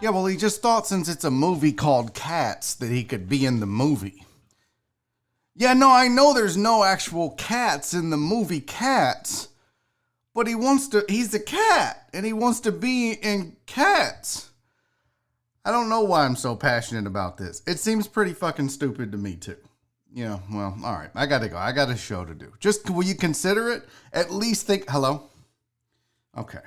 Yeah, well, he just thought since it's a movie called Cats that he could be in the movie. Yeah, no, I know there's no actual cats in the movie Cats, but he's a cat, and he wants to be in Cats. I don't know why I'm so passionate about this. It seems pretty fucking stupid to me, too. Yeah, well, all right, I gotta go. I got a show to do. Just, will you consider it? At least think, hello? Okay.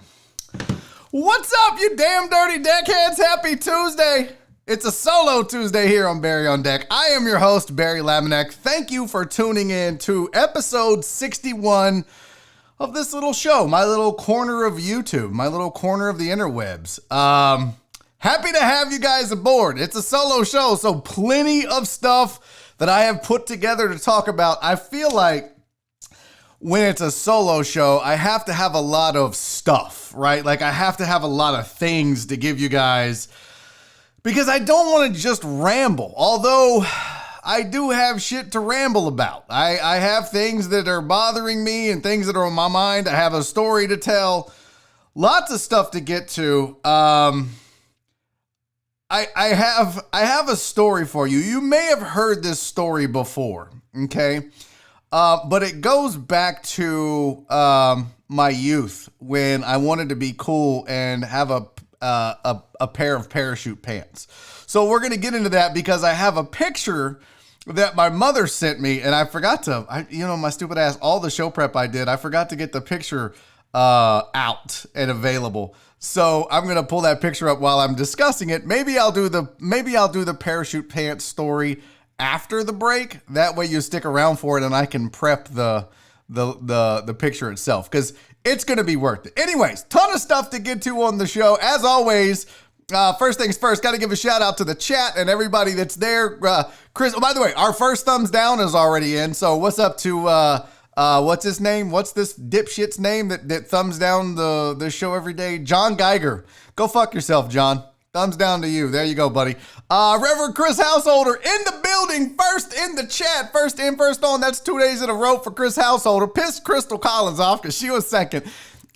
What's up, you damn dirty deckheads? Happy Tuesday. It's a solo Tuesday here on Barry on Deck. I am your host, Barry Laminack. Thank you for tuning in to episode 61 of this little show, my little corner of YouTube, my little corner of the interwebs. Happy to have you guys aboard. It's a solo show, so plenty of stuff that I have put together to talk about. I feel like when it's a solo show, I have to have a lot of stuff, right? Like I have to have a lot of things to give you guys because I don't want to just ramble. Although I do have shit to ramble about. I have things that are bothering me and things that are on my mind. I have a story to tell. Lots of stuff to get to. I have a story for you. You may have heard this story before, okay? But it goes back to my youth when I wanted to be cool and have a pair of parachute pants. So we're going to get into that because I have a picture that my mother sent me, and I forgot to, my stupid ass, all the show prep I did, I forgot to get the picture out and available. So I'm going to pull that picture up while I'm discussing it. Maybe I'll do the parachute pants story after the break. That way you stick around for it and I can prep the picture itself because it's going to be worth it. Anyways, ton of stuff to get to on the show. As always, first things first, got to give a shout out to the chat and everybody that's there. Chris, by the way, our first thumbs down is already in. So what's up to, what's his name? What's this dipshit's name that thumbs down the show every day? John Geiger. Go fuck yourself, John. Thumbs down to you. There you go, buddy. Reverend Chris Householder in the building. First in the chat. First in, first on. That's 2 days in a row for Chris Householder. Pissed Crystal Collins off because she was second.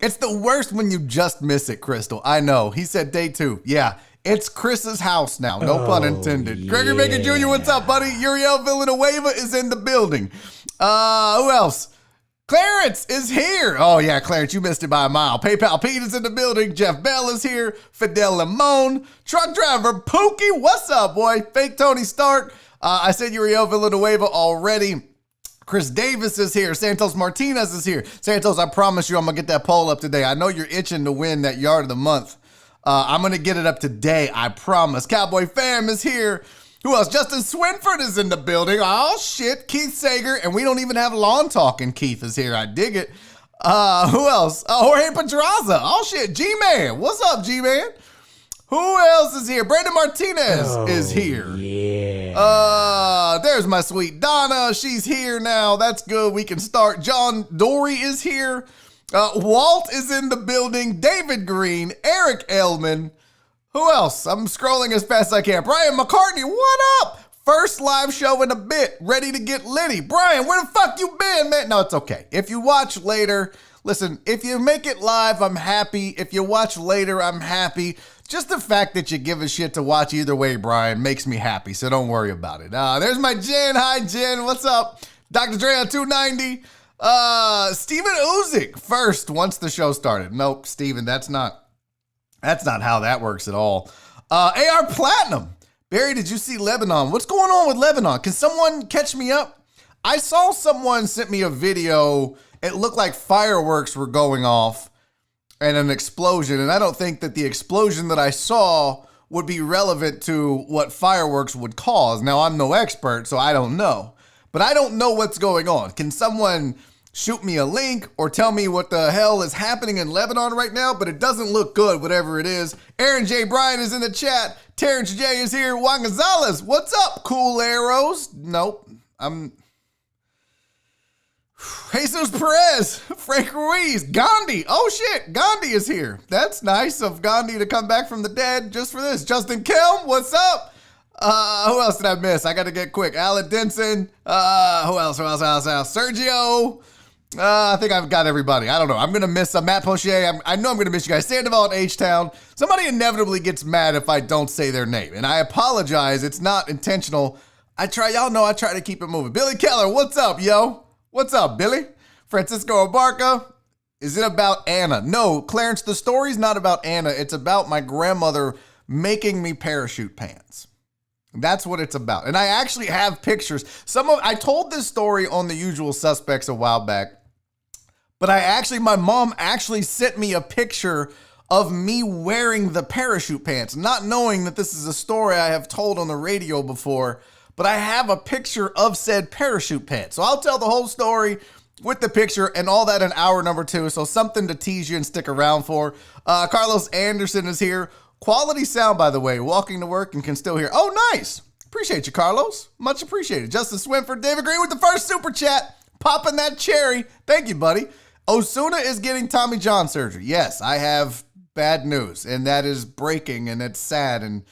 It's the worst when you just miss it, Crystal. I know. He said day 2. Yeah. It's Chris's house now. No pun intended. Yeah. Gregory Bacon Jr., what's up, buddy? Uriel Villanueva is in the building. Who else? Clarence is here. Oh, yeah, Clarence, you missed it by a mile. PayPal Pete is in the building. Jeff Bell is here. Fidel Limon. Truck driver Pookie, what's up, boy? Fake Tony Stark. I said Uriel Villanueva already. Chris Davis is here. Santos Martinez is here. Santos, I promise you I'm going to get that poll up today. I know you're itching to win that yard of the month. I'm going to get it up today, I promise. Cowboy Fam is here. Who else? Justin Swinford is in the building. Oh, shit. Keith Sager. And we don't even have lawn talking. Keith is here. I dig it. Who else? Jorge Pedraza. Oh, shit. G-Man. What's up, G-Man? Who else is here? Brandon Martinez is here. Yeah. There's my sweet Donna. She's here now. That's good. We can start. John Dory is here. Walt is in the building. David Green. Eric Elman. Who else? I'm scrolling as fast as I can. Brian McCartney, what up? First live show in a bit. Ready to get litty. Brian, where the fuck you been, man? No, it's okay. If you watch later, listen, if you make it live, I'm happy. If you watch later, I'm happy. Just the fact that you give a shit to watch either way, Brian, makes me happy, so don't worry about it. There's my Jen. Hi, Jen. What's up? Dr. Dre on 290. Steven Uzik first once the show started. Nope, Steven, that's not how that works at all. AR Platinum. Barry, did you see Lebanon? What's going on with Lebanon? Can someone catch me up? I saw someone sent me a video. It looked like fireworks were going off and an explosion. And I don't think that the explosion that I saw would be relevant to what fireworks would cause. Now, I'm no expert, so I don't know. But I don't know what's going on. Can someone shoot me a link or tell me what the hell is happening in Lebanon right now? But it doesn't look good, whatever it is. Aaron J. Bryan is in the chat. Terrence J. is here. Juan Gonzalez, what's up, cool arrows? Nope. Jesus Perez, Frank Ruiz, Gandhi. Oh shit, Gandhi is here. That's nice of Gandhi to come back from the dead just for this. Justin Kelm, what's up? Who else did I miss? I got to get quick. Alan Denson. Who else? Sergio. I think I've got everybody. I don't know. I'm going to miss Matt Poche. I know I'm going to miss you guys. Sandoval at H-Town. Somebody inevitably gets mad if I don't say their name. And I apologize. It's not intentional. Y'all know I try to keep it moving. Billy Keller, what's up, yo? What's up, Billy? Francisco Abarca. Is it about Anna? No, Clarence, the story's not about Anna. It's about my grandmother making me parachute pants. That's what it's about. And I actually have pictures. I told this story on The Usual Suspects a while back, but my mom actually sent me a picture of me wearing the parachute pants, not knowing that this is a story I have told on the radio before, but I have a picture of said parachute pants. So I'll tell the whole story with the picture and all that in hour number 2. So something to tease you and stick around for. Carlos Anderson is here. Quality sound, by the way, walking to work and can still hear. Oh, nice. Appreciate you, Carlos. Much appreciated. Justin Swinford, David Green with the first super chat. Popping that cherry. Thank you, buddy. Osuna is getting Tommy John surgery. Yes, I have bad news, and that is breaking, and it's sad, and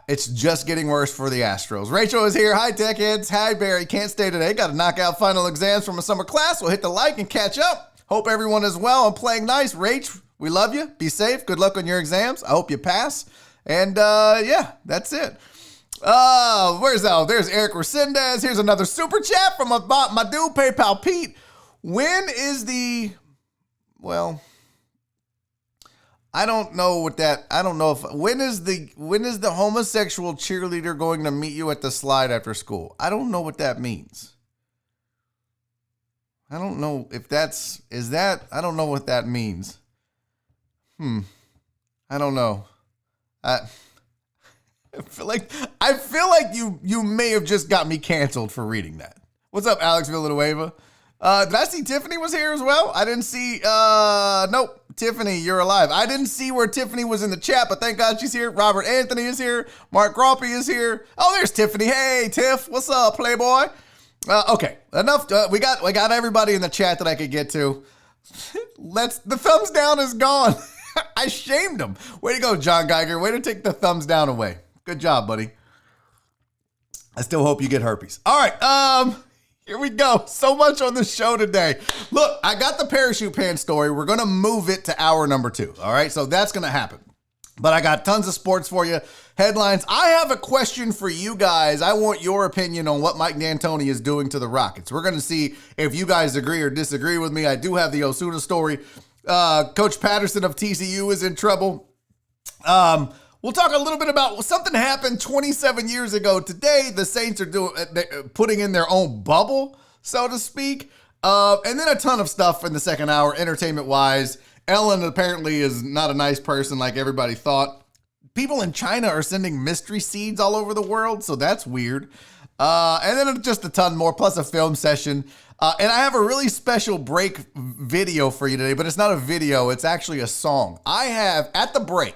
it's just getting worse for the Astros. Rachel is here. Hi, tech heads. Hi, Barry. Can't stay today. Got to knock out final exams from a summer class. We'll hit the like and catch up. Hope everyone is well and playing nice. Rach, we love you. Be safe. Good luck on your exams. I hope you pass. And yeah, that's it. There's Eric Resendez. Here's another super chat from my dude, PayPal Pete. When is I don't know when is the homosexual cheerleader going to meet you at the slide after school? I don't know what that means. I don't know if I don't know what that means. I don't know. I feel like you may have just got me canceled for reading that. What's up, Alex Villanueva? Did I see Tiffany was here as well? I didn't see, nope. Tiffany, you're alive. I didn't see where Tiffany was in the chat, but thank God she's here. Robert Anthony is here. Mark Groppe is here. Oh, there's Tiffany. Hey, Tiff. What's up, Playboy? Okay, enough. We got everybody in the chat that I could get to. The thumbs down is gone. I shamed him. Way to go, John Geiger. Way to take the thumbs down away. Good job, buddy. I still hope you get herpes. All right, here we go. So much on the show today. Look, I got the parachute pants story. We're going to move it to hour number 2. All right, so that's going to happen. But I got tons of sports for you. Headlines. I have a question for you guys. I want your opinion on what Mike D'Antoni is doing to the Rockets. We're going to see if you guys agree or disagree with me. I do have the Osuna story. Coach Patterson of TCU is in trouble. We'll talk a little bit about something happened 27 years ago. Today, the Saints are putting in their own bubble, so to speak. And then a ton of stuff in the second hour, entertainment-wise. Ellen apparently is not a nice person like everybody thought. People in China are sending mystery seeds all over the world, so that's weird. And then just a ton more, plus a film session. And I have a really special break video for you today, but it's not a video. It's actually a song. At the break,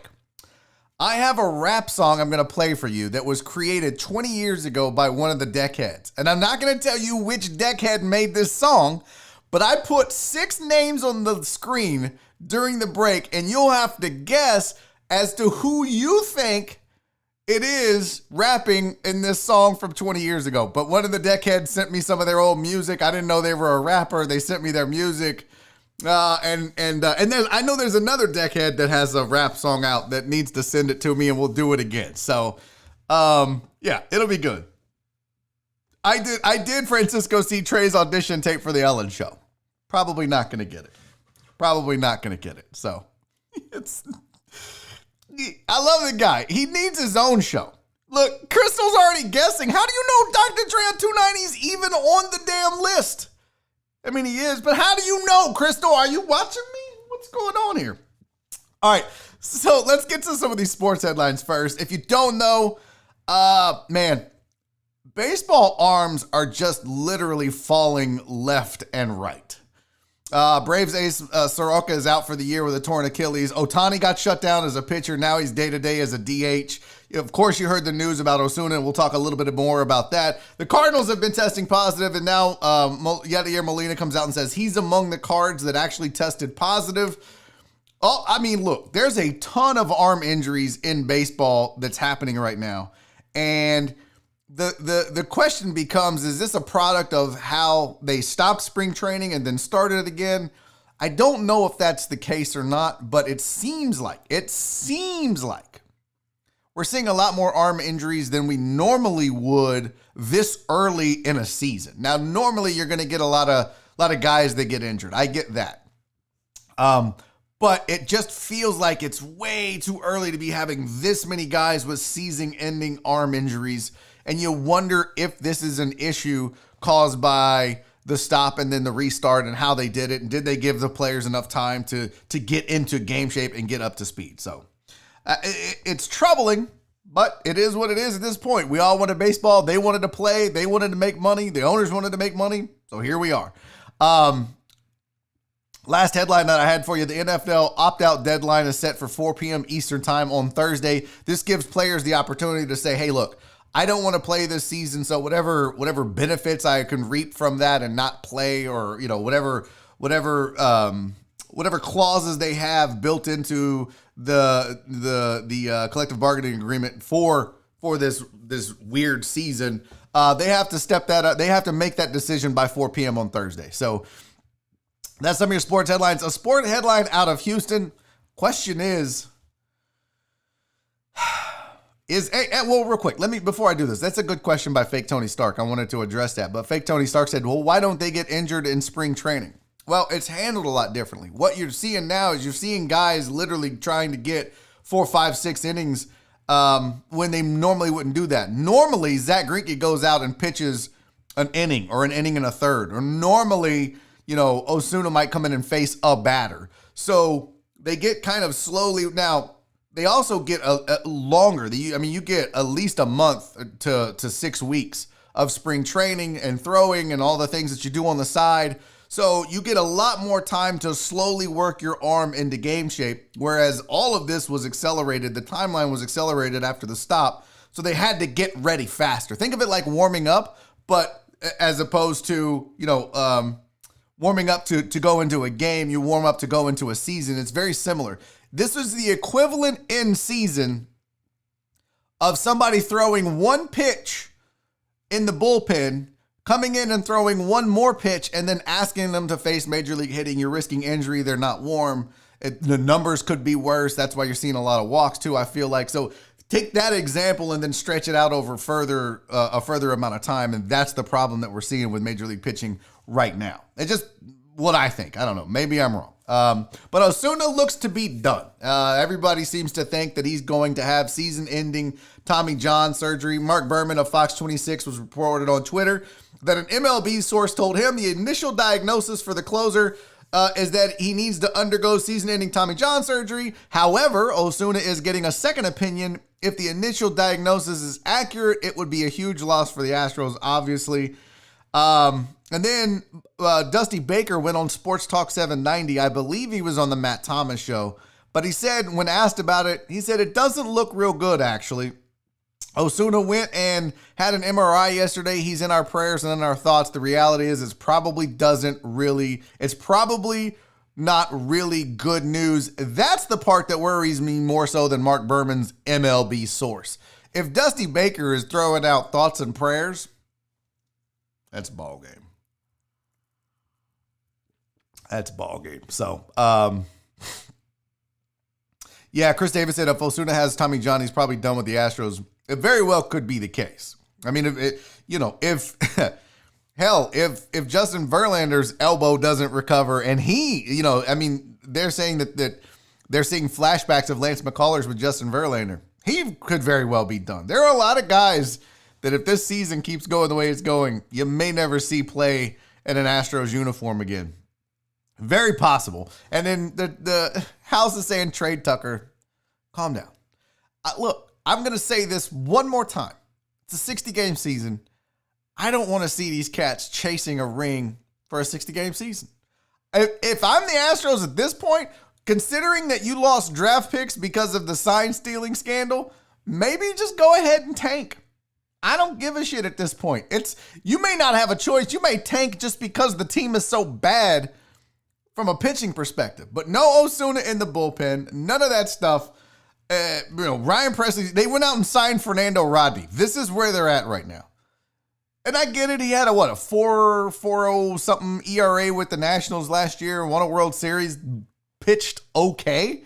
I have a rap song I'm going to play for you that was created 20 years ago by one of the deckheads. And I'm not going to tell you which deckhead made this song, but I put 6 names on the screen during the break, and you'll have to guess as to who you think it is rapping in this song from 20 years ago. But one of the deckheads sent me some of their old music. I didn't know they were a rapper. They sent me their music. And I know there's another deckhead that has a rap song out that needs to send it to me, and we'll do it again. So, yeah, it'll be good. I did Francisco see Trey's audition tape for the Ellen show. Probably not going to get it. So I love the guy. He needs his own show. Look, Crystal's already guessing. How do you know Dr. Dre on 290's even on the damn list? I mean, he is, but how do you know, Crystal? Are you watching me? What's going on here? All right, so let's get to some of these sports headlines first. If you don't know, man, baseball arms are just literally falling left and right. Braves ace Soroka is out for the year with a torn Achilles. Ohtani got shut down as a pitcher. Now he's day-to-day as a DH. Of course, you heard the news about Osuna, and we'll talk a little bit more about that. The Cardinals have been testing positive, and now Yadier Molina comes out and says he's among the Cards that actually tested positive. Oh, I mean, look, there's a ton of arm injuries in baseball that's happening right now, and the question becomes, is this a product of how they stopped spring training and then started it again? I don't know if that's the case or not, but it seems like we're seeing a lot more arm injuries than we normally would this early in a season. Now, normally you're going to get a lot of guys that get injured. I get that. But it just feels like it's way too early to be having this many guys with season-ending arm injuries. And you wonder if this is an issue caused by the stop and then the restart and how they did it. And did they give the players enough time to get into game shape and get up to speed? So it's troubling, but it is what it is at this point. We all wanted baseball. They wanted to play. They wanted to make money. The owners wanted to make money. So here we are. Last headline that I had for you, the NFL opt-out deadline is set for 4 p.m. Eastern time on Thursday. This gives players the opportunity to say, hey, look, I don't want to play this season, so whatever benefits I can reap from that and not play, or whatever clauses they have built into the collective bargaining agreement for this weird season, they have to step that up. They have to make that decision by 4 p.m. on Thursday. So that's some of your sports headlines. A sport headline out of Houston. Question is well, real quick, before I do this, that's a good question by Fake Tony Stark. I wanted to address that. But Fake Tony Stark said, well, why don't they get injured in spring training? Well, it's handled a lot differently. What you're seeing now is you're seeing guys literally trying to get 4, 5, 6 innings when they normally wouldn't do that. Normally, Zach Greinke goes out and pitches an inning or an inning and a third. Or normally, Osuna might come in and face a batter. So they get kind of slowly. Now, they also get a longer. You get at least a month to 6 weeks of spring training and throwing and all the things that you do on the side. So you get a lot more time to slowly work your arm into game shape, whereas all of this was accelerated. The timeline was accelerated after the stop, so they had to get ready faster. Think of it like warming up, but as opposed to, warming up to go into a game, you warm up to go into a season. It's very similar. This was the equivalent in season of somebody throwing one pitch in the bullpen, coming in and throwing one more pitch, and then asking them to face major league hitting. You're risking injury. They're not warm. The numbers could be worse. That's why you're seeing a lot of walks too, I feel like. So take that example and then stretch it out over a further amount of time. And that's the problem that we're seeing with major league pitching right now. It's just what I think. I don't know. Maybe I'm wrong. But Osuna looks to be done. Everybody seems to think that he's going to have season-ending Tommy John surgery. Mark Berman of Fox 26 was reported on Twitter that an MLB source told him the initial diagnosis for the closer is that he needs to undergo season-ending Tommy John surgery. However, Osuna is getting a second opinion. If the initial diagnosis is accurate, it would be a huge loss for the Astros, obviously. And then Dusty Baker went on Sports Talk 790. I believe he was on the Matt Thomas show. But he said, when asked about it, he said, it doesn't look real good, actually. Osuna went and had an MRI yesterday. He's in our prayers and in our thoughts. The reality is it's probably not really good news. That's the part that worries me more so than Mark Berman's MLB source. If Dusty Baker is throwing out thoughts and prayers, that's ball game. That's ball game. So, yeah, Chris Davis said if Osuna has Tommy John, he's probably done with the Astros. It very well could be the case. I mean, if Justin Verlander's elbow doesn't recover and they're saying that they're seeing flashbacks of Lance McCullers with Justin Verlander. He could very well be done. There are a lot of guys that if this season keeps going the way it's going, you may never see play in an Astros uniform again. Very possible. And then the house is saying trade Tucker. Calm down. Look, I'm going to say this one more time. It's a 60-game season. I don't want to see these cats chasing a ring for a 60-game season. If I'm the Astros at this point, considering that you lost draft picks because of the sign stealing scandal, maybe just go ahead and tank. I don't give a shit at this point. You may not have a choice. You may tank just because the team is so bad from a pitching perspective. But no Osuna in the bullpen. None of that stuff. Ryan Presley, they went out and signed Fernando Rodney. This is where they're at right now. And I get it. He had a 4.40 something ERA with the Nationals last year, won a World Series, pitched okay.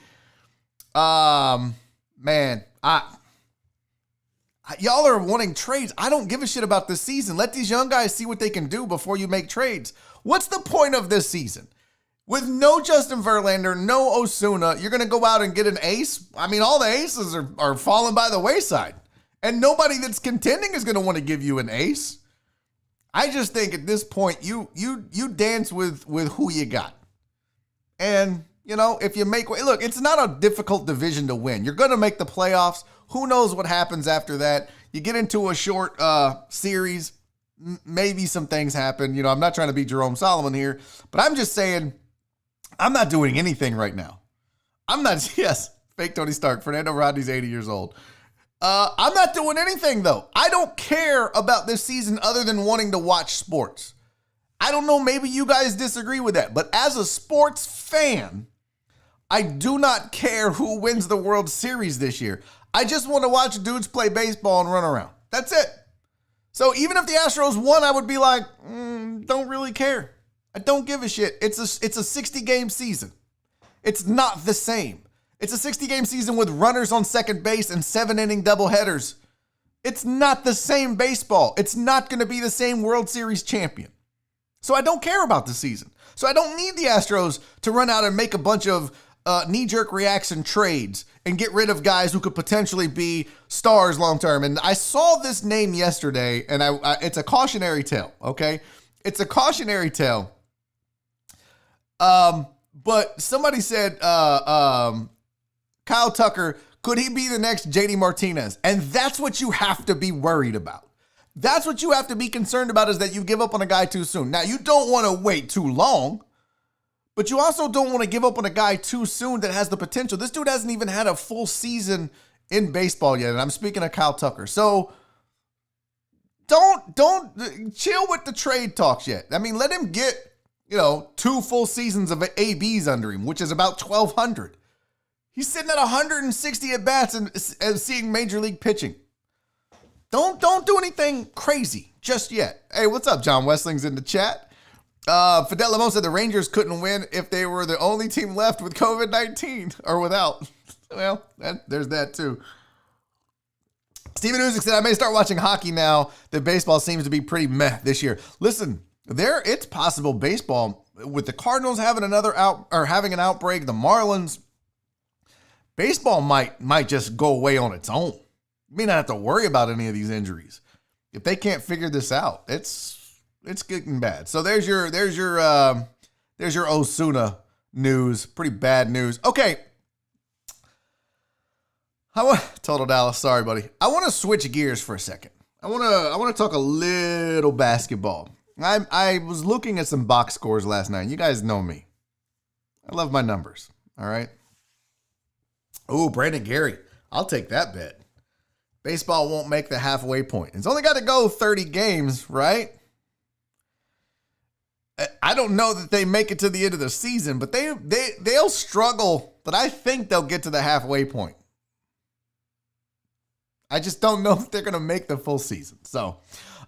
Man, y'all are wanting trades. I don't give a shit about this season. Let these young guys see what they can do before you make trades. What's the point of this season? With no Justin Verlander, no Osuna, you're going to go out and get an ace? I mean, all the aces are falling by the wayside. And nobody that's contending is going to want to give you an ace. I just think at this point, you dance with who you got. And, if you look, it's not a difficult division to win. You're going to make the playoffs. Who knows what happens after that? You get into a short series, maybe some things happen. I'm not trying to be Jerome Solomon here, but I'm just saying I'm not doing anything right now. Fake Tony Stark. Fernando Rodney's 80 years old. I'm not doing anything, though. I don't care about this season other than wanting to watch sports. I don't know, maybe you guys disagree with that, but as a sports fan, I do not care who wins the World Series this year. I just want to watch dudes play baseball and run around. That's it. So even if the Astros won, I would be like, don't really care. I don't give a shit. It's a 60-game season. It's not the same. It's a 60-game season with runners on second base and 7-inning doubleheaders. It's not the same baseball. It's not going to be the same World Series champion. So I don't care about the season. So I don't need the Astros to run out and make a bunch of knee-jerk reaction trades and get rid of guys who could potentially be stars long-term. And I saw this name yesterday, and it's a cautionary tale, okay? It's a cautionary tale. But somebody said, Kyle Tucker, could he be the next JD Martinez? And that's what you have to be worried about. That's what you have to be concerned about, is that you give up on a guy too soon. Now, you don't want to wait too long, but you also don't want to give up on a guy too soon that has the potential. This dude hasn't even had a full season in baseball yet, and I'm speaking of Kyle Tucker. So don't chill with the trade talks yet. I mean, let him get, 2 full seasons of ABs under him, which is about 1,200. He's sitting at 160 at-bats and seeing major league pitching. Don't do anything crazy just yet. Hey, what's up? John Wesling's in the chat. Fidel Lamont said the Rangers couldn't win if they were the only team left with COVID-19 or without. Well, there's that too. Steven Uzik said, I may start watching hockey now that baseball seems to be pretty meh this year. Listen, it's possible baseball, with the Cardinals having an outbreak, the Marlins, baseball might just go away on its own. You may not have to worry about any of these injuries. If they can't figure this out, it's getting bad. So there's your Osuna news. Pretty bad news. Okay. Total Dallas. Sorry, buddy. I want to switch gears for a second. I want to talk a little basketball. I was looking at some box scores last night. You guys know me. I love my numbers. All right. Oh, Brandon Gary. I'll take that bet. Baseball won't make the halfway point. It's only got to go 30 games, right? I don't know that they make it to the end of the season, but they'll struggle, but I think they'll get to the halfway point. I just don't know if they're going to make the full season. So,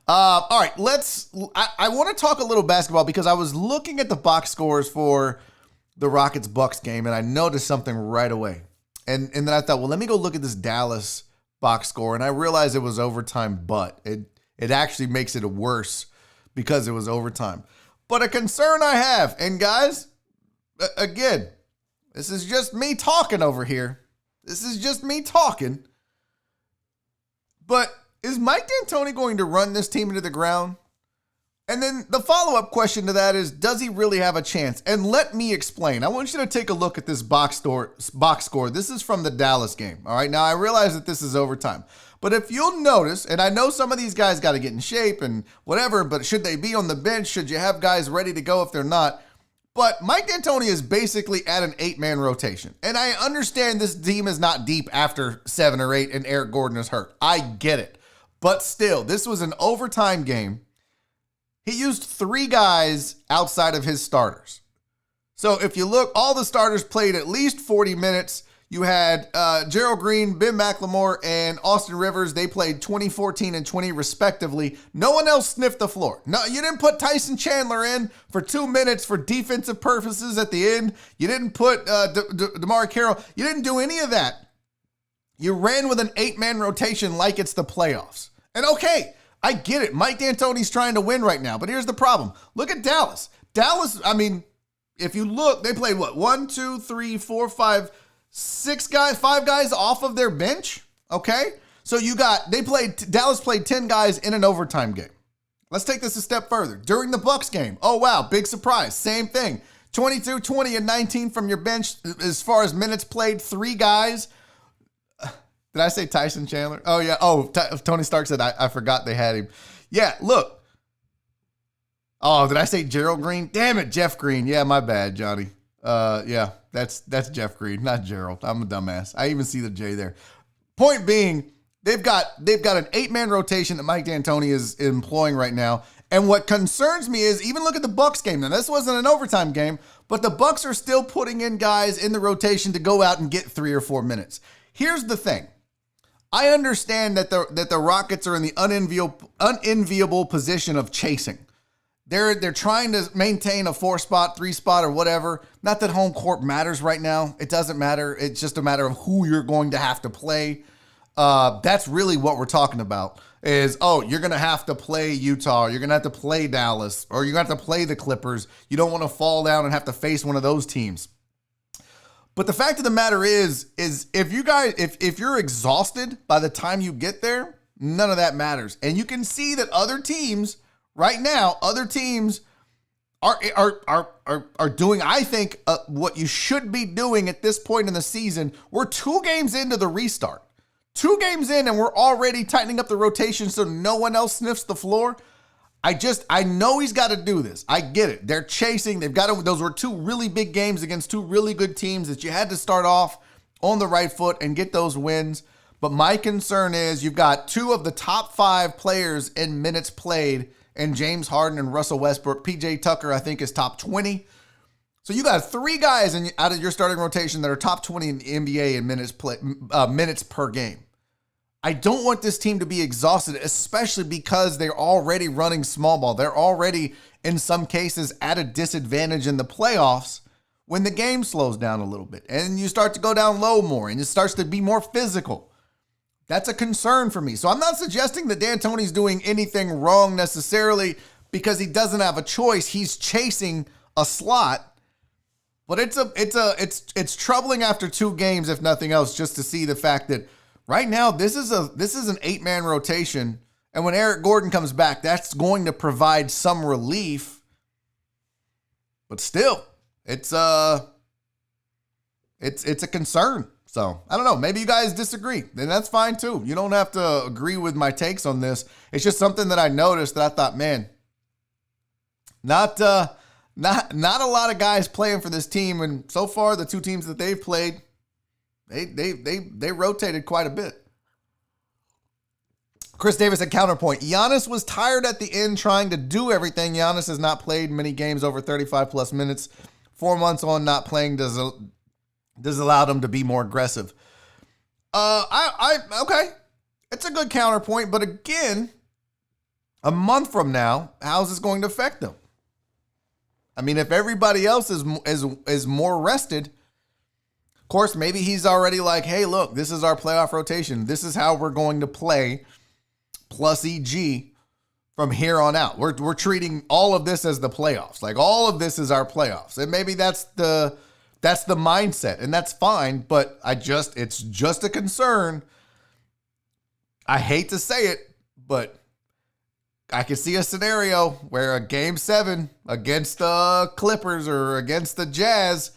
all right, I want to talk a little basketball because I was looking at the box scores for the Rockets-Bucks game, and I noticed something right away. And then I thought, well, let me go look at this Dallas box score, and I realized it was overtime, but it actually makes it worse because it was overtime. But a concern I have, and guys, again, this is just me talking over here. This is just me talking. But is Mike D'Antoni going to run this team into the ground? And then the follow-up question to that is, does he really have a chance? And let me explain. I want you to take a look at this box score. This is from the Dallas game. All right. Now, I realize that this is overtime. But if you'll notice, and I know some of these guys got to get in shape and whatever, but should they be on the bench? Should you have guys ready to go if they're not? But Mike D'Antoni is basically at an 8-man rotation. And I understand this team is not deep after 7 or 8 and Eric Gordon is hurt. I get it. But still, this was an overtime game. He used 3 guys outside of his starters. So if you look, all the starters played at least 40 minutes. You had Gerald Green, Ben McLemore, and Austin Rivers. They played 20, 14, and 20 respectively. No one else sniffed the floor. No, you didn't put Tyson Chandler in for 2 minutes for defensive purposes at the end. You didn't put DeMar Carroll. You didn't do any of that. You ran with an 8-man rotation like it's the playoffs. And okay, I get it. Mike D'Antoni's trying to win right now, but here's the problem. Look at Dallas. Dallas, I mean, if you look, they played what? 1, 2, 3, 4, 5, 6 guys, 5 guys off of their bench. Okay. So Dallas played 10 guys in an overtime game. Let's take this a step further. During the Bucks game, oh wow, big surprise. Same thing. 22, 20, and 19 from your bench as far as minutes played, 3 guys. Did I say Tyson Chandler? Oh yeah. Oh, Tony Stark said I forgot they had him. Yeah, look. Oh, did I say Gerald Green? Damn it, Jeff Green. Yeah, my bad, Johnny. Yeah, that's Jeff Green, not Gerald. I'm a dumbass. I even see the J there. Point being, they've got an 8-man rotation that Mike D'Antoni is employing right now. And what concerns me is, even look at the Bucks game. Now, this wasn't an overtime game, but the Bucks are still putting in guys in the rotation to go out and get 3 or 4 minutes. Here's the thing. I understand that the Rockets are in the unenviable position of chasing. They're trying to maintain a 4-spot, 3-spot, or whatever. Not that home court matters right now. It doesn't matter. It's just a matter of who you're going to have to play. That's really what we're talking about is, you're going to have to play Utah. You're going to have to play Dallas, or you're going to have to play the Clippers. You don't want to fall down and have to face one of those teams. But the fact of the matter is if you're exhausted by the time you get there, none of that matters. And you can see that other teams right now, are doing, I think, what you should be doing at this point in the season. We're 2 games into the restart. 2 games in, and we're already tightening up the rotation so no one else sniffs the floor. I know he's got to do this. I get it. They're chasing. Those were 2 really big games against 2 really good teams that you had to start off on the right foot and get those wins. But my concern is you've got 2 of the top 5 players in minutes played, and James Harden and Russell Westbrook. PJ Tucker, I think, is top 20. So you got 3 guys out of your starting rotation that are top 20 in the NBA in minutes per game. I don't want this team to be exhausted, especially because they're already running small ball. They're already, in some cases, at a disadvantage in the playoffs when the game slows down a little bit and you start to go down low more and it starts to be more physical. That's a concern for me. So I'm not suggesting that D'Antoni's doing anything wrong necessarily because he doesn't have a choice. He's chasing a slot, but it's troubling after 2 games, if nothing else, just to see the fact that right now this is an 8-man rotation, and when Eric Gordon comes back, that's going to provide some relief. But still, it's a concern. So, I don't know. Maybe you guys disagree. Then that's fine too. You don't have to agree with my takes on this. It's just something that I noticed that I thought, man, not a lot of guys playing for this team. And so far, the 2 teams that they've played, they rotated quite a bit. Chris Davis at counterpoint. Giannis was tired at the end trying to do everything. Giannis has not played many games over 35 plus minutes. 4 months on not playing does allow them to be more aggressive. Okay. It's a good counterpoint, but again, a month from now, how's this going to affect them? I mean, if everybody else is more rested, of course, maybe he's already like, hey, look, this is our playoff rotation. This is how we're going to play plus EG from here on out. We're treating all of this as the playoffs. Like all of this is our playoffs. And maybe that's the mindset, and that's fine, but it's just a concern. I hate to say it, but I can see a scenario where a game 7 against the Clippers or against the Jazz,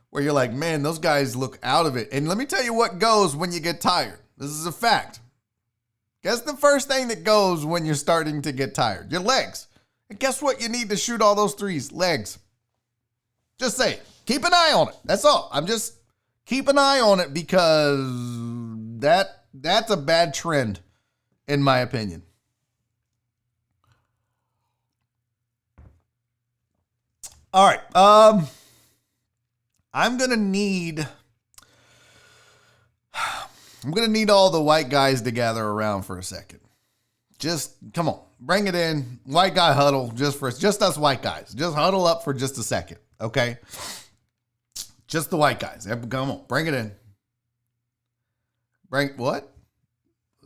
where you're like, man, those guys look out of it. And let me tell you what goes when you get tired. This is a fact. Guess the first thing that goes when you're starting to get tired? Your legs. And guess what you need to shoot all those threes? Legs. Just say it. Keep an eye on it. That's all. Keep an eye on it because that's a bad trend, in my opinion. All right. I'm going to need I'm going to need all the white guys to gather around for a second. Just come on, bring it in. White guy huddle just us white guys. Just huddle up for just a second, okay? Just the white guys. Come on, bring it in. Bring what?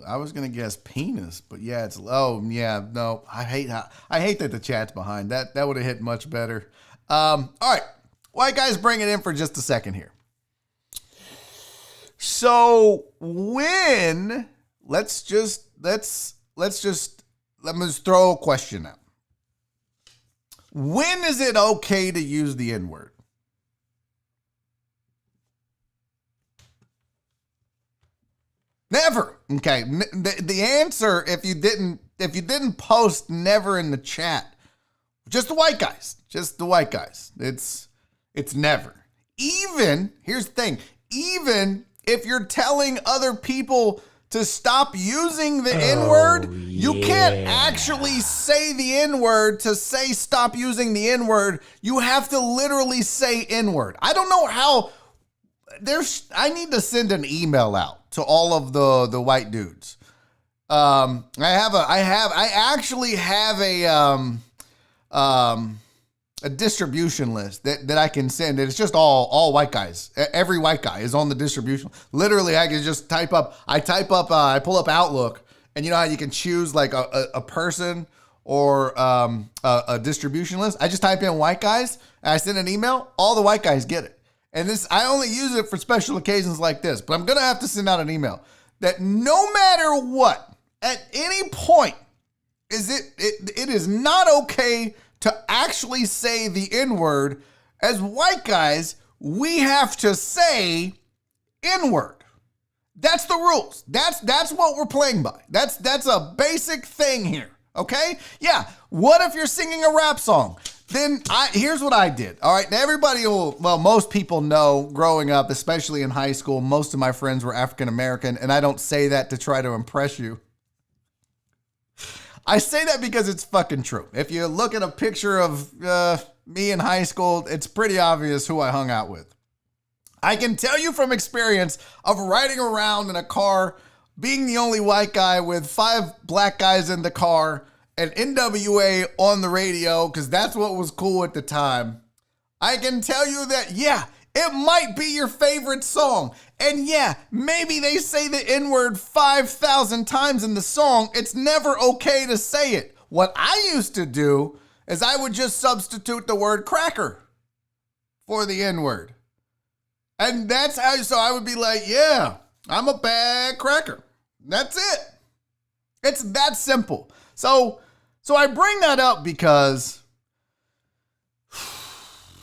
I was gonna guess penis, but yeah, it's no. I hate that the chat's behind that. That would have hit much better. All right, white guys, bring it in for just a second here. So when let me just throw a question out. When is it okay to use the N-word? Never. Okay. The answer, if you didn't post never in the chat, just the white guys. Just the white guys. It's never. Even, here's the thing, even if you're telling other people to stop using the N-word, you can't actually say the N-word to say stop using the N-word. You have to literally say N-word. I don't know how. I need to send an email out to all of the white dudes. I actually have a distribution list that I can send. It's just all white guys. Every white guy is on the distribution. Literally, I can just I pull up Outlook, and you know how you can choose like a person or a distribution list. I just type in white guys, and I send an email. All the white guys get it. And I only use it for special occasions like this, but I'm going to have to send out an email that no matter what, at any point, it is not okay to actually say the N-word. As white guys, we have to say N-word. That's the rules. That's what we're playing by. That's a basic thing here, okay? Yeah, what if you're singing a rap song? Then here's what I did. All right, now most people know growing up, especially in high school, most of my friends were African American, and I don't say that to try to impress you. I say that because it's fucking true. If you look at a picture of me in high school, it's pretty obvious who I hung out with. I can tell you from experience of riding around in a car, being the only white guy with 5 black guys in the car, and NWA on the radio, because that's what was cool at the time. I can tell you that, yeah, it might be your favorite song. And yeah, maybe they say the N-word 5,000 times in the song. It's never okay to say it. What I used to do is I would just substitute the word cracker for the N-word. And that's how, so I would be like, yeah, I'm a bad cracker. That's it. It's that simple. So I bring that up because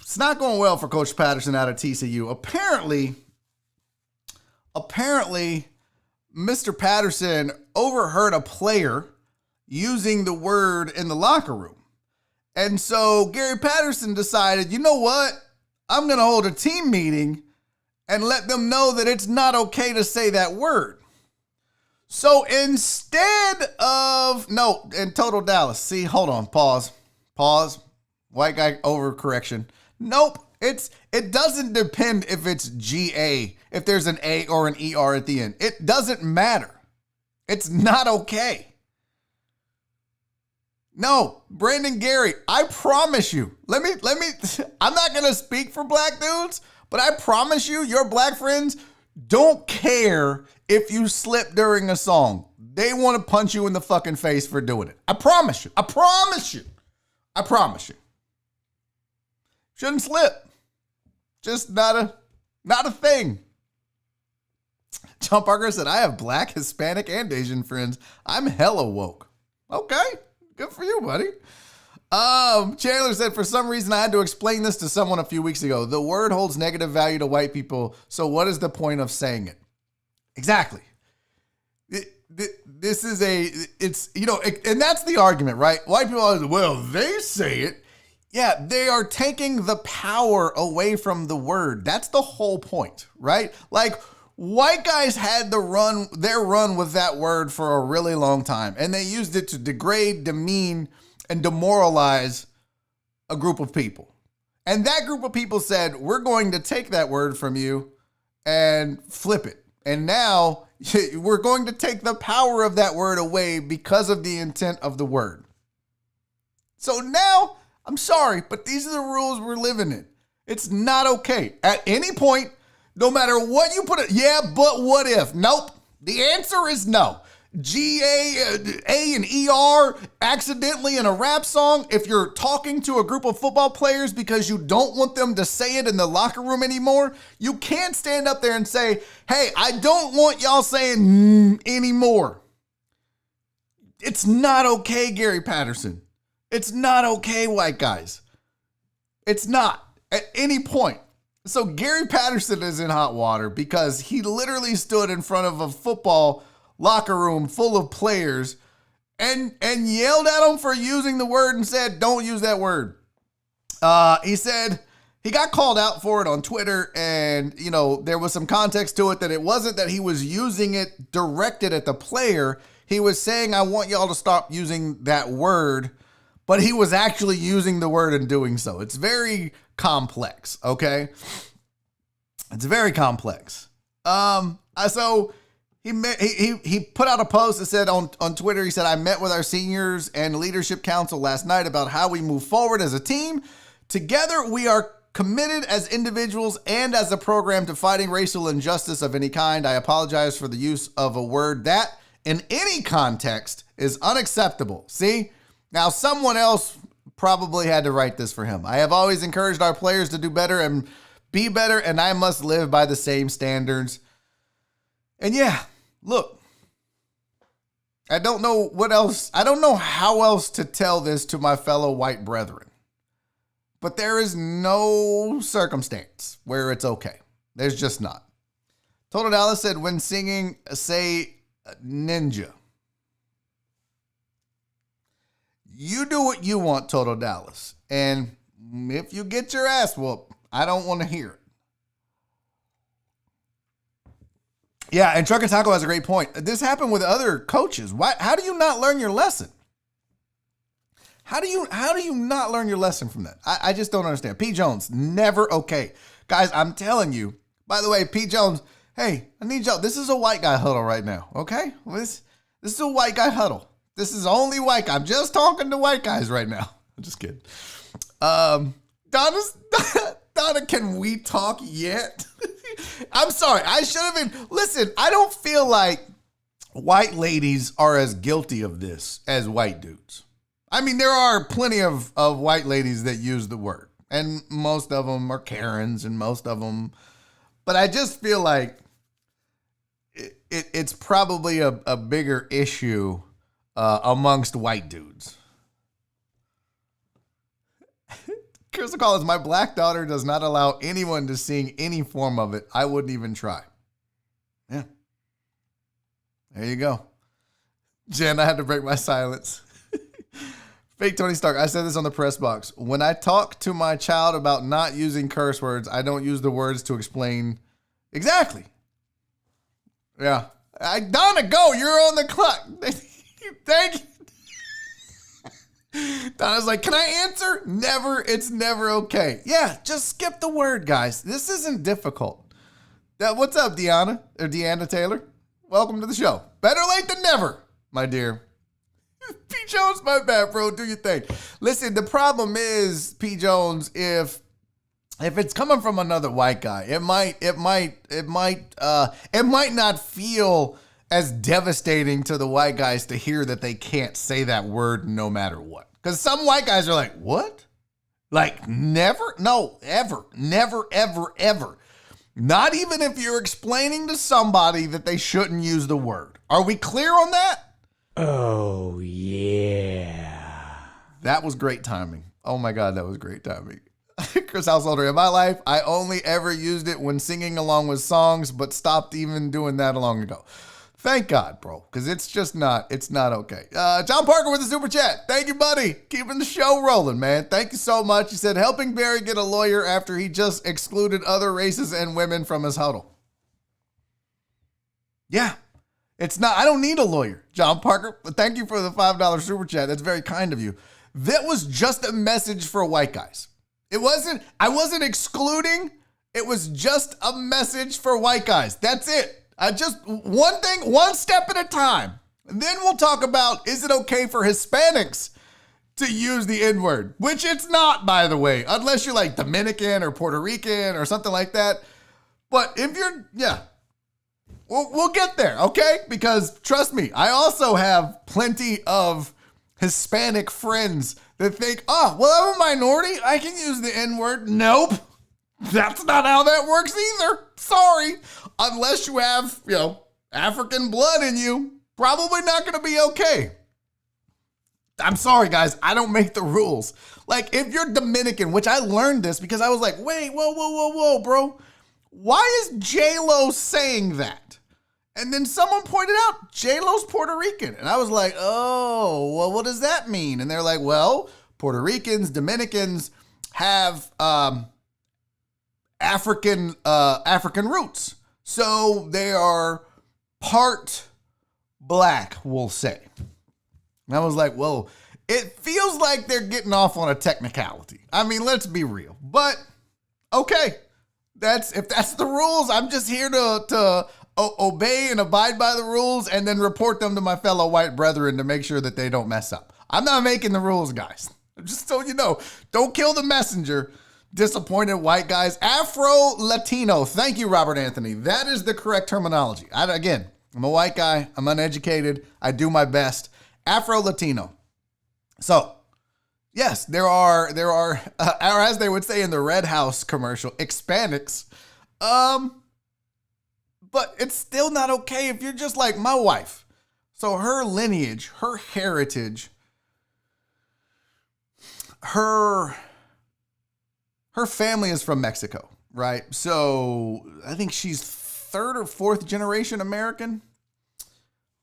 it's not going well for Coach Patterson out of TCU. Apparently, Mr. Patterson overheard a player using the word in the locker room. And so Gary Patterson decided, you know what? I'm going to hold a team meeting and let them know that it's not okay to say that word. So instead of, in Total Dallas, see, hold on, pause, white guy overcorrection. Nope, it doesn't depend if it's GA, if there's an A or an ER at the end. It doesn't matter. It's not okay. No, Brandon Gary, I promise you, I'm not going to speak for black dudes, but I promise you, your black friends don't care if you slip during a song. They want to punch you in the fucking face for doing it. I promise you. I promise you. I promise you. Shouldn't slip. Just not a thing. John Parker said, I have black, Hispanic, and Asian friends. I'm hella woke. Okay. Good for you, buddy. Chandler said, for some reason, I had to explain this to someone a few weeks ago. The word holds negative value to white people, so what is the point of saying it? Exactly. This is and that's the argument, right? White people are, well, they say it. Yeah, they are taking the power away from the word. That's the whole point, right? Like, white guys had their run with that word for a really long time, and they used it to degrade, demean, and demoralize a group of people. And that group of people said, we're going to take that word from you and flip it And now we're going to take the power of that word away because of the intent of the word. So now, I'm sorry, but these are the rules we're living in. It's not okay. At any point, no matter what you put it, yeah, but what if? Nope. The answer is no. A and ER accidentally in a rap song. If you're talking to a group of football players because you don't want them to say it in the locker room anymore, you can't stand up there and say, hey, I don't want y'all saying anymore. It's not okay, Gary Patterson. It's not okay, white guys. It's not at any point. So Gary Patterson is in hot water because he literally stood in front of a football locker room full of players and yelled at them for using the word and said, don't use that word. He said he got called out for it on Twitter, and, you know, there was some context to it that it wasn't that he was using it directed at the player. He was saying, I want y'all to stop using that word, but he was actually using the word and doing so. It's very complex, okay? It's very complex. So he put out a post that said on Twitter, he said, I met with our seniors and leadership council last night about how we move forward as a team. Together, we are committed as individuals and as a program to fighting racial injustice of any kind. I apologize for the use of a word that in any context is unacceptable. See? Now, someone else probably had to write this for him. I have always encouraged our players to do better and be better, and I must live by the same standards. And yeah, look, I don't know what else. I don't know how else to tell this to my fellow white brethren. But there is no circumstance where it's okay. There's just not. Total Dallas said, when singing, say ninja. You do what you want, Total Dallas. And if you get your ass whooped, I don't want to hear it. Yeah, and Trucker Taco has a great point. This happened with other coaches. Why? How do you not learn your lesson? How do you not learn your lesson from that? I just don't understand. P. Jones, never okay. Guys, I'm telling you. By the way, P. Jones, hey, I need y'all. This is a white guy huddle right now, okay? This is a white guy huddle. This is only white guy. I'm just talking to white guys right now. I'm just kidding. Donna, can we talk yet? I'm sorry. I should have been. Listen, I don't feel like white ladies are as guilty of this as white dudes. I mean, there are plenty of white ladies that use the word, and most of them are Karens, and most of them. But I just feel like it's probably a bigger issue amongst white dudes. Crystal Collins, my black daughter does not allow anyone to sing any form of it. I wouldn't even try. Yeah. There you go. Jen, I had to break my silence. Fake Tony Stark, I said this on the press box. When I talk to my child about not using curse words, I don't use the words to explain. Exactly. Yeah. Donna, go. You're on the clock. Thank you. Donna's like, can I answer? Never. It's never okay. Yeah, just skip the word, guys. This isn't difficult. What's up, Deanna Taylor? Welcome to the show. Better late than never, my dear. P. Jones, my bad, bro. Do your thing. Listen, the problem is, P. Jones, if it's coming from another white guy, it might not feel as devastating to the white guys to hear that they can't say that word no matter what. Because some white guys are like, what? Like, never? No, ever. Never, ever, ever. Not even if you're explaining to somebody that they shouldn't use the word. Are we clear on that? Oh, yeah. That was great timing. Oh, my God, that was great timing. Chris Householder, in my life, I only ever used it when singing along with songs, but stopped even doing that long ago. Thank God, bro, because it's not okay. John Parker with the super chat. Thank you, buddy. Keeping the show rolling, man. Thank you so much. He said, helping Barry get a lawyer after he just excluded other races and women from his huddle. Yeah, it's not. I don't need a lawyer, John Parker. But thank you for the $5 super chat. That's very kind of you. That was just a message for white guys. I wasn't excluding. It was just a message for white guys. That's it. I just, one thing, one step at a time. And then we'll talk about, is it okay for Hispanics to use the N-word? Which it's not, by the way, unless you're like Dominican or Puerto Rican or something like that. But if you're, yeah, we'll get there, okay? Because trust me, I also have plenty of Hispanic friends that think, oh, well, I'm a minority, I can use the N-word. Nope. That's not how that works either. Sorry. Unless you have, African blood in you, probably not going to be okay. I'm sorry, guys. I don't make the rules. Like, if you're Dominican, which I learned this because I was like, wait, whoa, bro. Why is J-Lo saying that? And then someone pointed out, J-Lo's Puerto Rican. And I was like, oh, well, what does that mean? And they're like, well, Puerto Ricans, Dominicans have African roots. So they are part black, we'll say. And I was like, well, it feels like they're getting off on a technicality. I mean, let's be real. But, okay, if that's the rules, I'm just here to obey and abide by the rules and then report them to my fellow white brethren to make sure that they don't mess up. I'm not making the rules, guys. Just so you know, don't kill the messenger. Disappointed white guys. Afro-Latino. Thank you, Robert Anthony. That is the correct terminology. Again, I'm a white guy. I'm uneducated. I do my best. Afro-Latino. So, yes, there are, or as they would say in the Red House commercial, Hispanics. But it's still not okay if you're just like my wife. So her lineage, her heritage, her family is from Mexico, right? So I think she's third or fourth generation American.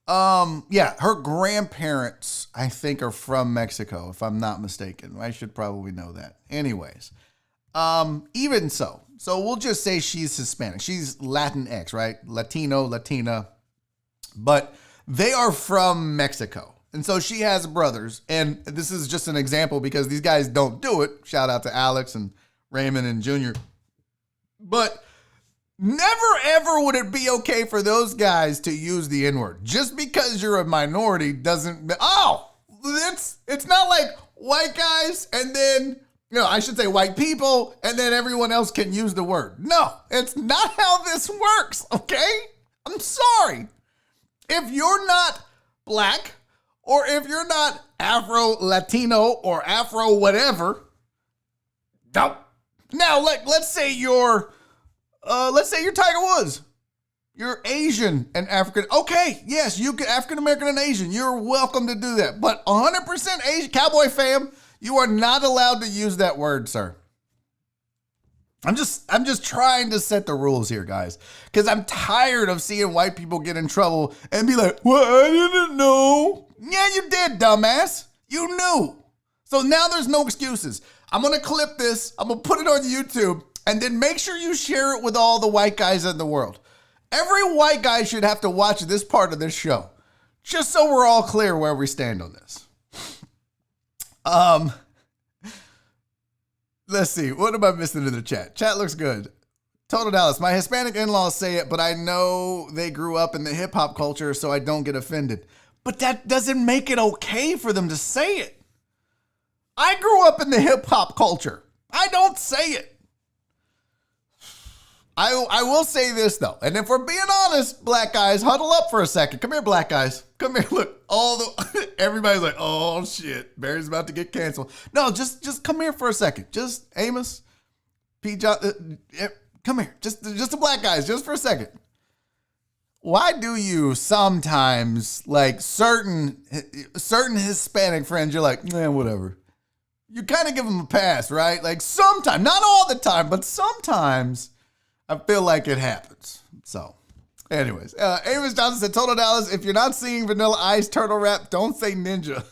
Yeah, her grandparents, I think, are from Mexico, if I'm not mistaken. I should probably know that. Anyways, even so we'll just say she's Hispanic. She's Latinx, right? Latino, Latina, but they are from Mexico. And so she has brothers, and this is just an example because these guys don't do it. Shout out to Alex and Raymond and Junior. But never, ever would it be okay for those guys to use the N-word. Just because you're a minority doesn't, it's not like white guys and then, I should say white people and then everyone else can use the word. No, it's not how this works, okay? I'm sorry. If you're not black or if you're not Afro-Latino or Afro whatever, don't. Now, let's say you're Tiger Woods. You're Asian and African. Okay, yes, you can African American and Asian. You're welcome to do that. But 100% Asian, Cowboy fam, you are not allowed to use that word, sir. I'm just trying to set the rules here, guys, because I'm tired of seeing white people get in trouble and be like, "Well, I didn't know." Yeah, you did, dumbass. You knew. So now there's no excuses. I'm going to clip this. I'm going to put it on YouTube. And then make sure you share it with all the white guys in the world. Every white guy should have to watch this part of this show. Just so we're all clear where we stand on this. Let's see. What am I missing in the chat? Chat looks good. Total Dallas. My Hispanic in-laws say it, but I know they grew up in the hip-hop culture, so I don't get offended. But that doesn't make it okay for them to say it. I grew up in the hip-hop culture. I don't say it. I will say this, though. And if we're being honest, black guys, huddle up for a second. Come here, black guys. Come here. Look, everybody's like, oh, shit. Barry's about to get canceled. No, just come here for a second. Just Amos, P. John, come here. Just the black guys, just for a second. Why do you sometimes, like certain Hispanic friends, you're like, man, whatever. You kind of give them a pass, right? Like sometimes, not all the time, but sometimes I feel like it happens. So, anyways, Amos Johnson said, Total Dallas, if you're not seeing Vanilla Ice turtle rap, don't say ninja.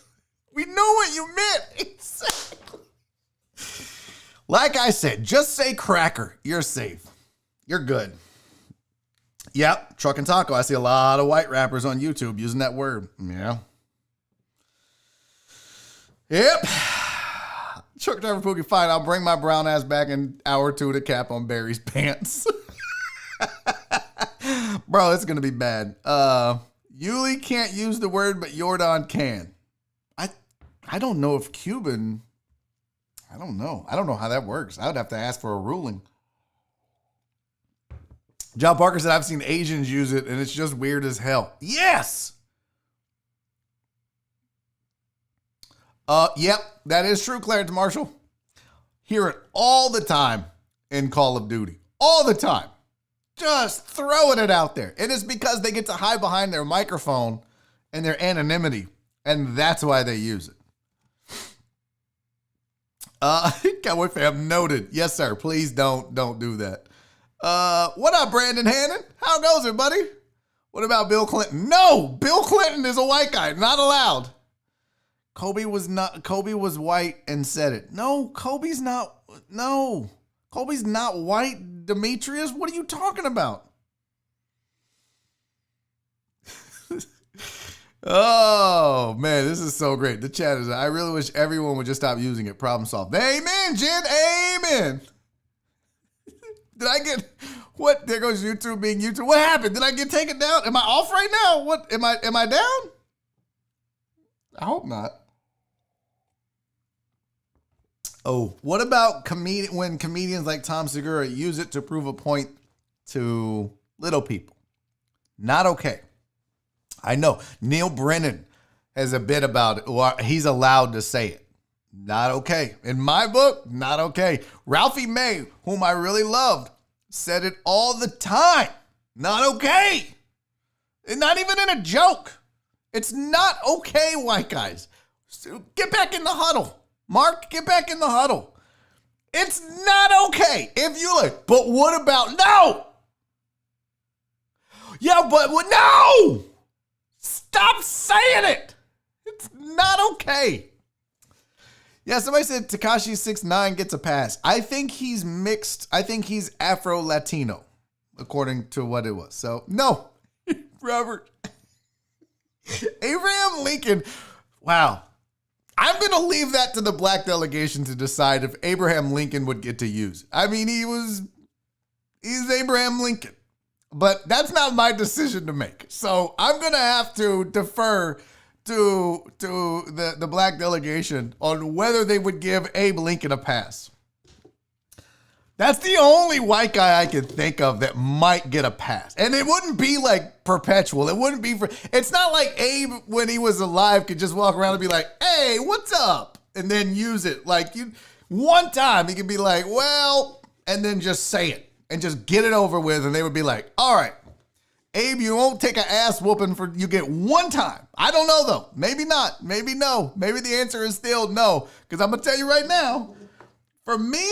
We know what you meant. Exactly. Like I said, just say cracker. You're safe. You're good. Yep, truck and taco. I see a lot of white rappers on YouTube using that word. Yeah. Yep. Truck driver Pookie, fine. I'll bring my brown ass back in hour 2 to cap on Barry's pants. Bro, it's gonna be bad. Yuli can't use the word, but Jordan can. I don't know if Cuban. I don't know. I don't know how that works. I would have to ask for a ruling. John Parker said, I've seen Asians use it, and it's just weird as hell. Yes! Yep, that is true, Clarence Marshall. Hear it all the time in Call of Duty. All the time. Just throwing it out there. And it's because they get to hide behind their microphone and their anonymity, and that's why they use it. Cowboy fam noted. Yes, sir. Please don't do that. What up, Brandon Hannon? How goes it, buddy? What about Bill Clinton? No, Bill Clinton is a white guy. Not allowed. Kobe was white and said it. No, Kobe's not white, Demetrius. What are you talking about? Oh, man, this is so great. The chat is, I really wish everyone would just stop using it. Problem solved. Amen, Jen. Amen. Did I get, what? There goes YouTube being YouTube. What happened? Did I get taken down? Am I off right now? What, am I down? I hope not. Oh, what about when comedians like Tom Segura use it to prove a point to little people? Not okay. I know. Neil Brennan has a bit about it. Or he's allowed to say it. Not okay. In my book, not okay. Ralphie May, whom I really loved, said it all the time. Not okay. And not even in a joke. It's not okay, white guys. Get back in the huddle. Mark, get back in the huddle. It's not okay. If you like, but what about, no. Yeah, but no. Stop saying it. It's not okay. Yeah, somebody said Tekashi 6ix9ine gets a pass. I think he's mixed. I think he's Afro-Latino, according to what it was. So, no. Robert. Abraham Lincoln. Wow. I'm going to leave that to the black delegation to decide if Abraham Lincoln would get to use it. I mean, he's Abraham Lincoln. But that's not my decision to make. So I'm going to have to defer to the black delegation on whether they would give Abe Lincoln a pass. That's the only white guy I can think of that might get a pass. And it wouldn't be like perpetual. It wouldn't be it's not like Abe, when he was alive, could just walk around and be like, hey, what's up? And then use it. Like, one time he could be like, well, and then just say it. And just get it over with, and they would be like, all right, Abe, you won't take an ass whooping for, you get one time. I don't know, though. Maybe not. Maybe no. Maybe the answer is still no. Because I'm going to tell you right now, for me,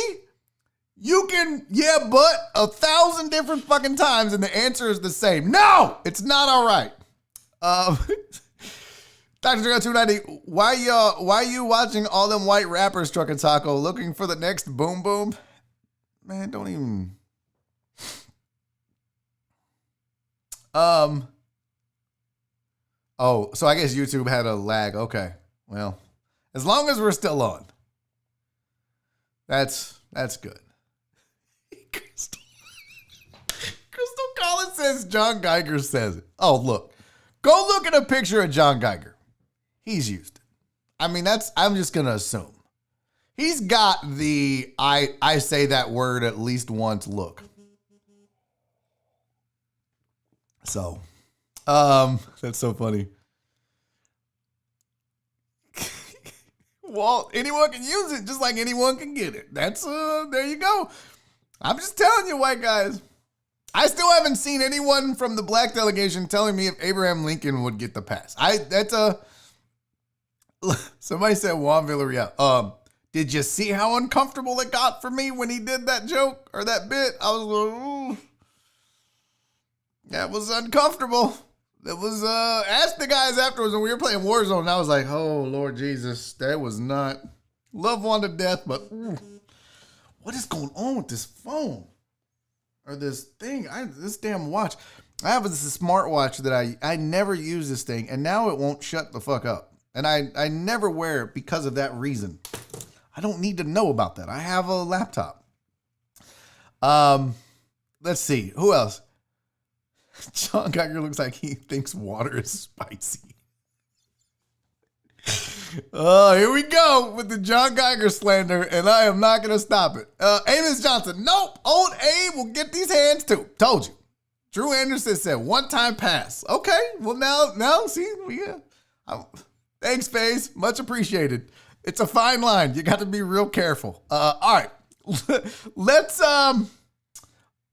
you can, yeah, but 1,000 different fucking times, and the answer is the same. No, it's not all right. Dr. Drago 290, why you watching all them white rappers, Truck and Taco, looking for the next boom boom? Man, don't even... Oh, so I guess YouTube had a lag. Okay. Well, as long as we're still on. That's good. Crystal Collins says John Geiger says it. Oh, look. Go look at a picture of John Geiger. He's used it. I mean, I'm just going to assume. He's got the I say that word at least once look. So, that's so funny. Well, anyone can use it just like anyone can get it. That's, there you go. I'm just telling you, white guys. I still haven't seen anyone from the black delegation telling me if Abraham Lincoln would get the pass. Somebody said Juan Villarreal. Did you see how uncomfortable it got for me when he did that joke or that bit? I was like, ooh. That was uncomfortable. It was, asked the guys afterwards when we were playing Warzone, and I was like, oh, Lord Jesus, that was not, love one to death, but ooh, what is going on with this phone? Or this thing, this damn watch. I have this smartwatch that I never use this thing, and now it won't shut the fuck up. And I never wear it because of that reason. I don't need to know about that. I have a laptop. Let's see, who else? John Geiger looks like he thinks water is spicy. Oh, here we go with the John Geiger slander, and I am not going to stop it. Amos Johnson, nope. Old Abe will get these hands too. Told you. Drew Anderson said one-time pass. Okay, well now, see, thanks, FaZe. Much appreciated. It's a fine line. You got to be real careful. All right,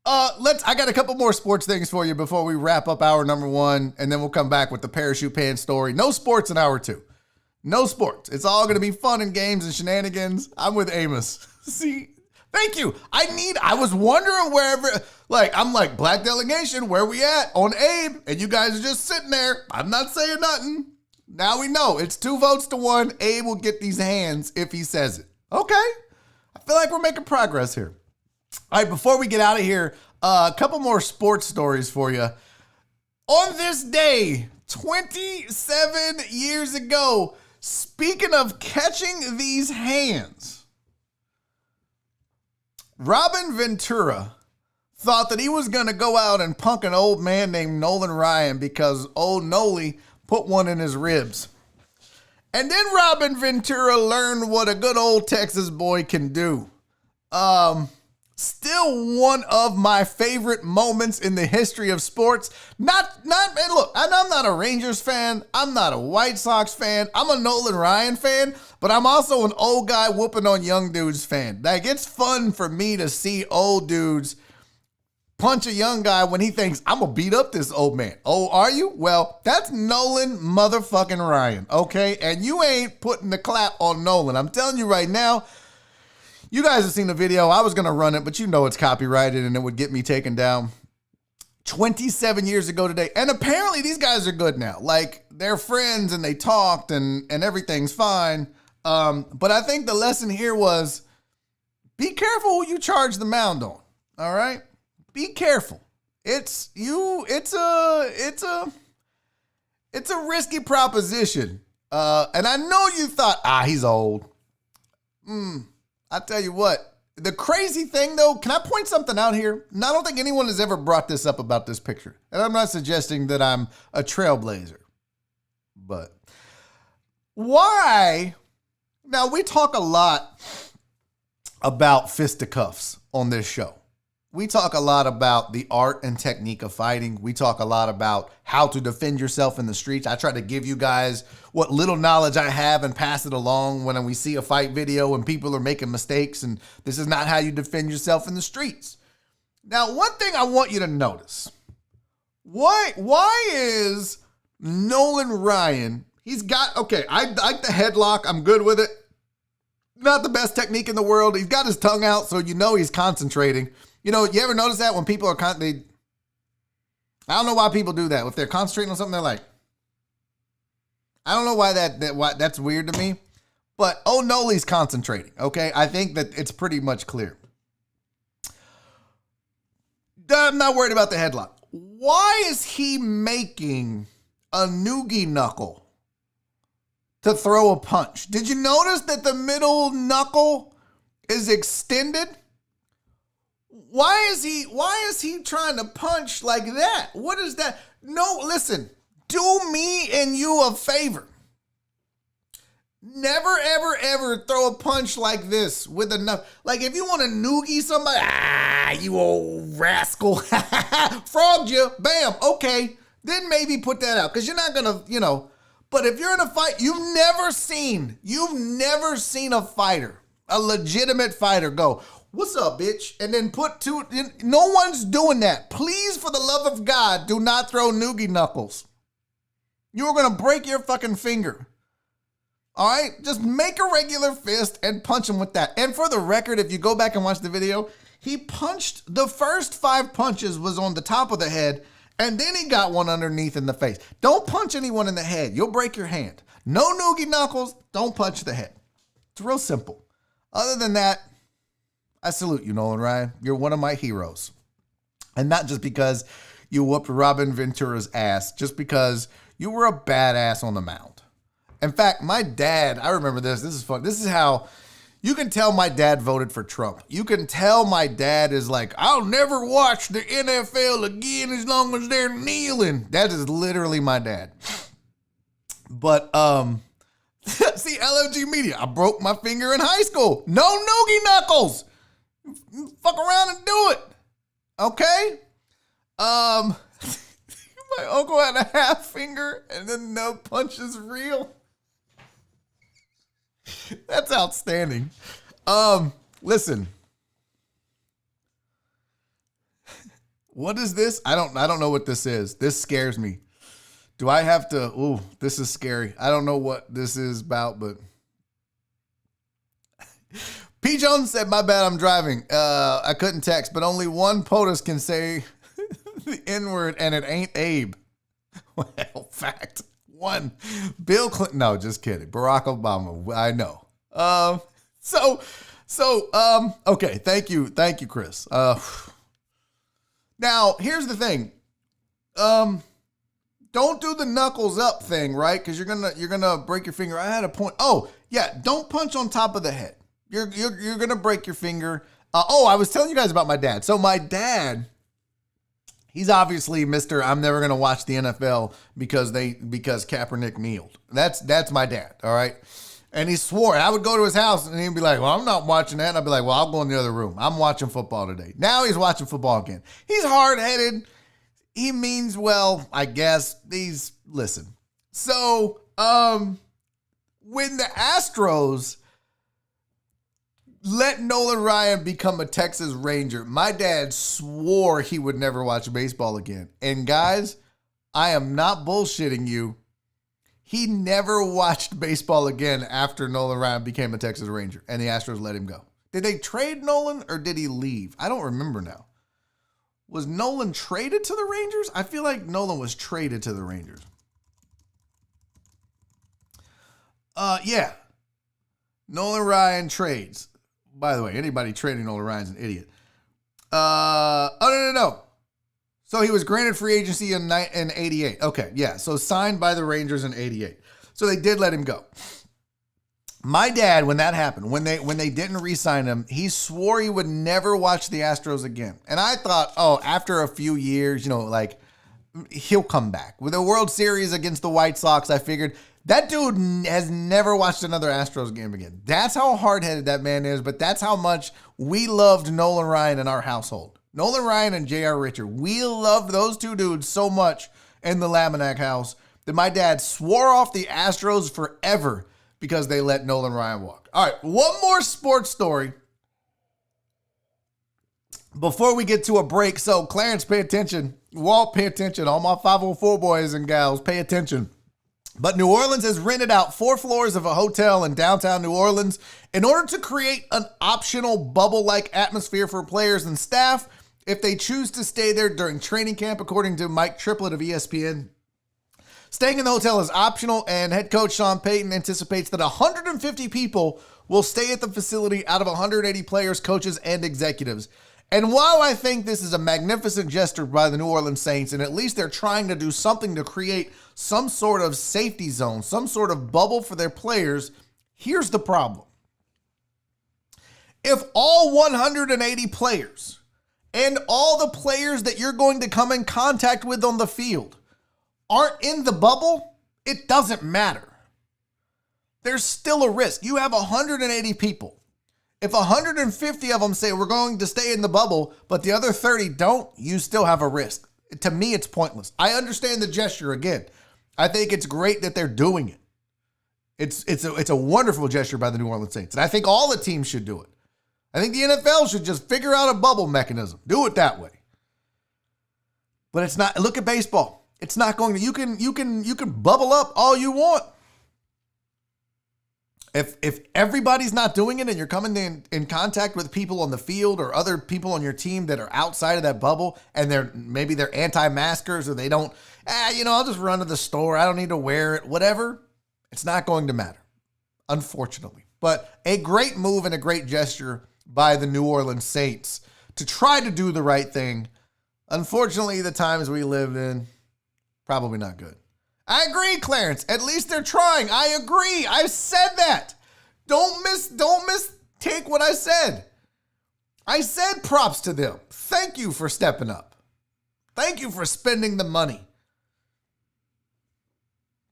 I got a couple more sports things for you before we wrap up hour number 1, and then we'll come back with the parachute pants story. No sports in hour 2. No sports. It's all going to be fun and games and shenanigans. I'm with Amos. See, thank you. I was wondering I'm like, black delegation, where we at on Abe? And you guys are just sitting there. I'm not saying nothing. Now we know it's 2 votes to 1. Abe will get these hands if he says it. Okay. I feel like we're making progress here. All right, before we get out of here, a couple more sports stories for you. On this day, 27 years ago, speaking of catching these hands, Robin Ventura thought that he was going to go out and punk an old man named Nolan Ryan because old Noli put one in his ribs. And then Robin Ventura learned what a good old Texas boy can do. Still one of my favorite moments in the history of sports. And look, I'm not a Rangers fan. I'm not a White Sox fan. I'm a Nolan Ryan fan, but I'm also an old guy whooping on young dudes fan. Like, it's fun for me to see old dudes punch a young guy when he thinks, I'm going to beat up this old man. Oh, are you? Well, that's Nolan motherfucking Ryan, okay? And you ain't putting the clap on Nolan. I'm telling you right now, you guys have seen the video. I was going to run it, but you know it's copyrighted and it would get me taken down. 27 years ago today. And apparently these guys are good now. Like, they're friends and they talked and everything's fine. But I think the lesson here was, be careful who you charge the mound on. All right? Be careful. It's a risky proposition. And I know you thought, he's old. I tell you what, the crazy thing though, can I point something out here? And I don't think anyone has ever brought this up about this picture. And I'm not suggesting that I'm a trailblazer. But why? Now, we talk a lot about fisticuffs on this show. We talk a lot about the art and technique of fighting. We talk a lot about how to defend yourself in the streets. I try to give you guys what little knowledge I have and pass it along when we see a fight video and people are making mistakes, and this is not how you defend yourself in the streets. Now, one thing I want you to notice, why is Nolan Ryan, I like the headlock. I'm good with it. Not the best technique in the world. He's got his tongue out, so you know he's concentrating. You know, you ever notice that when people are I don't know why people do that. If they're concentrating on something, they're like, I don't know why that's weird to me. But Noli's concentrating, okay? I think that it's pretty much clear. I'm not worried about the headlock. Why is he making a noogie knuckle to throw a punch? Did you notice that the middle knuckle is extended? Why is he trying to punch like that? What is that? No, listen, do me and you a favor. Never, ever, ever throw a punch like this with enough. Like, if you want to noogie somebody, you old rascal, frogged you, bam, okay. Then maybe put that out, because you're not going to, but if you're in a fight, you've never seen a fighter, a legitimate fighter go, what's up, bitch? And then put two. No one's doing that. Please, for the love of God, do not throw noogie knuckles. You're going to break your fucking finger. All right? Just make a regular fist and punch him with that. And for the record, if you go back and watch the video, he punched, the first 5 punches was on the top of the head, and then he got one underneath in the face. Don't punch anyone in the head. You'll break your hand. No noogie knuckles. Don't punch the head. It's real simple. Other than that, I salute you, Nolan Ryan. You're one of my heroes. And not just because you whooped Robin Ventura's ass, just because you were a badass on the mound. In fact, my dad, I remember this. This is fun. This is how You can tell my dad voted for Trump. You can tell my dad is like, I'll never watch the NFL again as long as they're kneeling. That is literally my dad. But, see, LFG Media, I broke my finger in high school. No noogie knuckles. Fuck around and do it. Okay? My uncle had a half finger and then no punch is real. That's outstanding. Listen. What is this? I don't know what this is. This scares me. Do I have to? Ooh, this is scary. I don't know what this is about, but P. Jones said, my bad, I'm driving. I couldn't text, but only one POTUS can say the N-word and it ain't Abe. Well, fact. One. Bill Clinton. No, just kidding. Barack Obama. I know. Okay. Thank you. Thank you, Chris. Now, here's the thing. Don't do the knuckles up thing, right? Because you're gonna break your finger. I had a point. Oh, yeah. Don't punch on top of the head. You're gonna break your finger. I was telling you guys about my dad. So my dad, he's obviously Mr. I'm never gonna watch the NFL because Kaepernick kneeled. That's my dad. All right. And he swore. I would go to his house and he'd be like, well, I'm not watching that. And I'd be like, well, I'll go in the other room. I'm watching football today. Now he's watching football again. He's hard-headed. He means well, I guess. Listen. So, when the Astros let Nolan Ryan become a Texas Ranger, my dad swore he would never watch baseball again. And guys, I am not bullshitting you. He never watched baseball again after Nolan Ryan became a Texas Ranger and the Astros let him go. Did they trade Nolan or did he leave? I don't remember now. Was Nolan traded to the Rangers? I feel like Nolan was traded to the Rangers. Yeah. Nolan Ryan trades. By the way, anybody trading Nolan Ryan's an idiot. No. So he was granted free agency in 88. Okay, yeah. So signed by the Rangers in 88. So they did let him go. My dad, when that happened, when they didn't re-sign him, he swore he would never watch the Astros again. And I thought, after a few years, like he'll come back. With the World Series against the White Sox, I figured that dude has never watched another Astros game again. That's how hard-headed that man is, but that's how much we loved Nolan Ryan in our household. Nolan Ryan and J.R. Richard, we loved those two dudes so much in the Laminack house that my dad swore off the Astros forever because they let Nolan Ryan walk. All right, one more sports story before we get to a break. So, Clarence, pay attention. Walt, pay attention. All my 504 boys and gals, pay attention. But New Orleans has rented out 4 floors of a hotel in downtown New Orleans in order to create an optional bubble-like atmosphere for players and staff if they choose to stay there during training camp, according to Mike Triplett of ESPN. Staying in the hotel is optional, and head coach Sean Payton anticipates that 150 people will stay at the facility out of 180 players, coaches, and executives. And while I think this is a magnificent gesture by the New Orleans Saints, and at least they're trying to do something to create some sort of safety zone, some sort of bubble for their players, here's the problem. If all 180 players and all the players that you're going to come in contact with on the field aren't in the bubble, it doesn't matter. There's still a risk. You have 180 people. If 150 of them say we're going to stay in the bubble, but the other 30 don't, you still have a risk. To me, it's pointless. I understand the gesture again. I think it's great that they're doing it. It's a wonderful gesture by the New Orleans Saints. And I think all the teams should do it. I think the NFL should just figure out a bubble mechanism. Do it that way. But it's not. Look at baseball. It's not going to. You can bubble up all you want. If everybody's not doing it and you're coming in contact with people on the field or other people on your team that are outside of that bubble and they're anti-maskers or they don't, I'll just run to the store. I don't need to wear it, whatever. It's not going to matter, unfortunately. But a great move and a great gesture by the New Orleans Saints to try to do the right thing. Unfortunately, the times we lived in, probably not good. I agree, Clarence. At least they're trying. I agree. I've said that. Don't miss take what I said. I said props to them. Thank you for stepping up. Thank you for spending the money.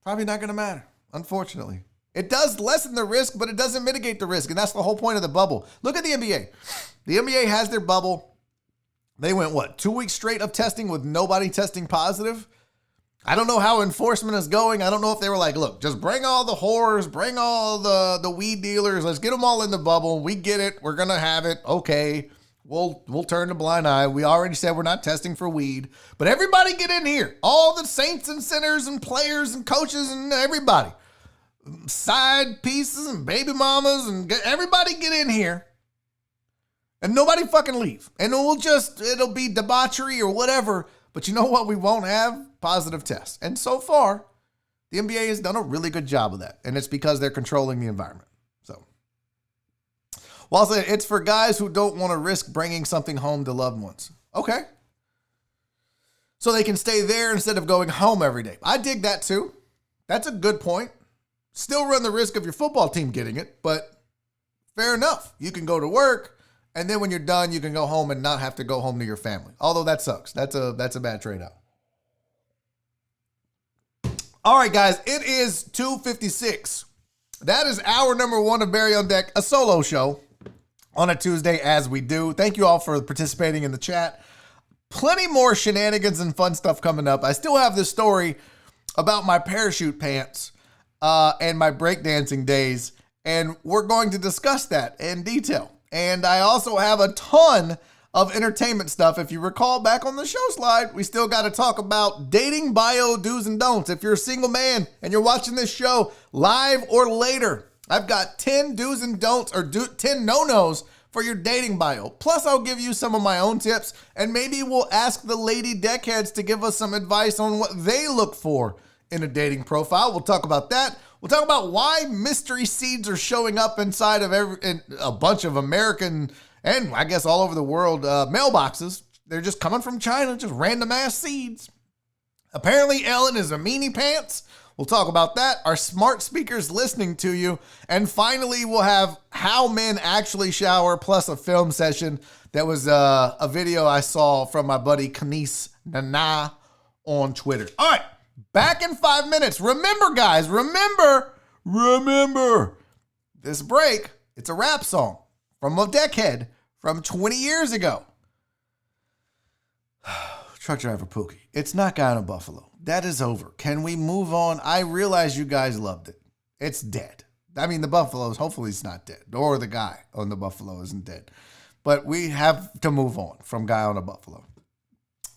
Probably not going to matter, unfortunately. It does lessen the risk, but it doesn't mitigate the risk, and that's the whole point of the bubble. Look at the NBA. The NBA has their bubble. They went, 2 weeks straight of testing with nobody testing positive? I don't know how enforcement is going. I don't know if they were like, look, just bring all the whores, bring all the weed dealers. Let's get them all in the bubble. We get it. We're going to have it. Okay, we'll turn a blind eye. We already said we're not testing for weed. But everybody get in here. All the saints and sinners and players and coaches and everybody. Side pieces and baby mamas and everybody get in here. And nobody fucking leave. And it'll be debauchery or whatever. But you know what? We won't have positive tests. And so far, the NBA has done a really good job of that. And it's because they're controlling the environment. So, while it's for guys who don't want to risk bringing something home to loved ones. Okay. So they can stay there instead of going home every day. I dig that too. That's a good point. Still run the risk of your football team getting it, but fair enough. You can go to work. And then when you're done, you can go home and not have to go home to your family. Although that sucks. That's a bad trade-off. All right, guys, it is 2:56. That is hour number 1 of Barry on Deck, a solo show on a Tuesday as we do. Thank you all for participating in the chat. Plenty more shenanigans and fun stuff coming up. I still have this story about my parachute pants and my breakdancing days, and we're going to discuss that in detail. And I also have a ton of entertainment stuff. If you recall back on the show slide, we still got to talk about dating bio do's and don'ts. If you're a single man and you're watching this show live or later, I've got 10 do's and don'ts or 10 no-nos for your dating bio. Plus, I'll give you some of my own tips, and maybe we'll ask the lady deckheads to give us some advice on what they look for in a dating profile. We'll talk about that. We'll talk about why mystery seeds are showing up inside of a bunch of American and I guess all over the world mailboxes. They're just coming from China, just random ass seeds. Apparently, Ellen is a meanie pants. We'll talk about that. Our smart speakers listening to you. And finally, we'll have how men actually shower plus a film session. That was a video I saw from my buddy Kanis Nana on Twitter. All right. Back in 5 minutes. Remember, guys, remember, this break, it's a rap song from a deckhead from 20 years ago. Truck driver Pookie. It's not Guy on a Buffalo. That is over. Can we move on? I realize you guys loved it. It's dead. I mean, the Buffaloes, hopefully it's not dead. Or the guy on the Buffalo isn't dead. But we have to move on from Guy on a Buffalo.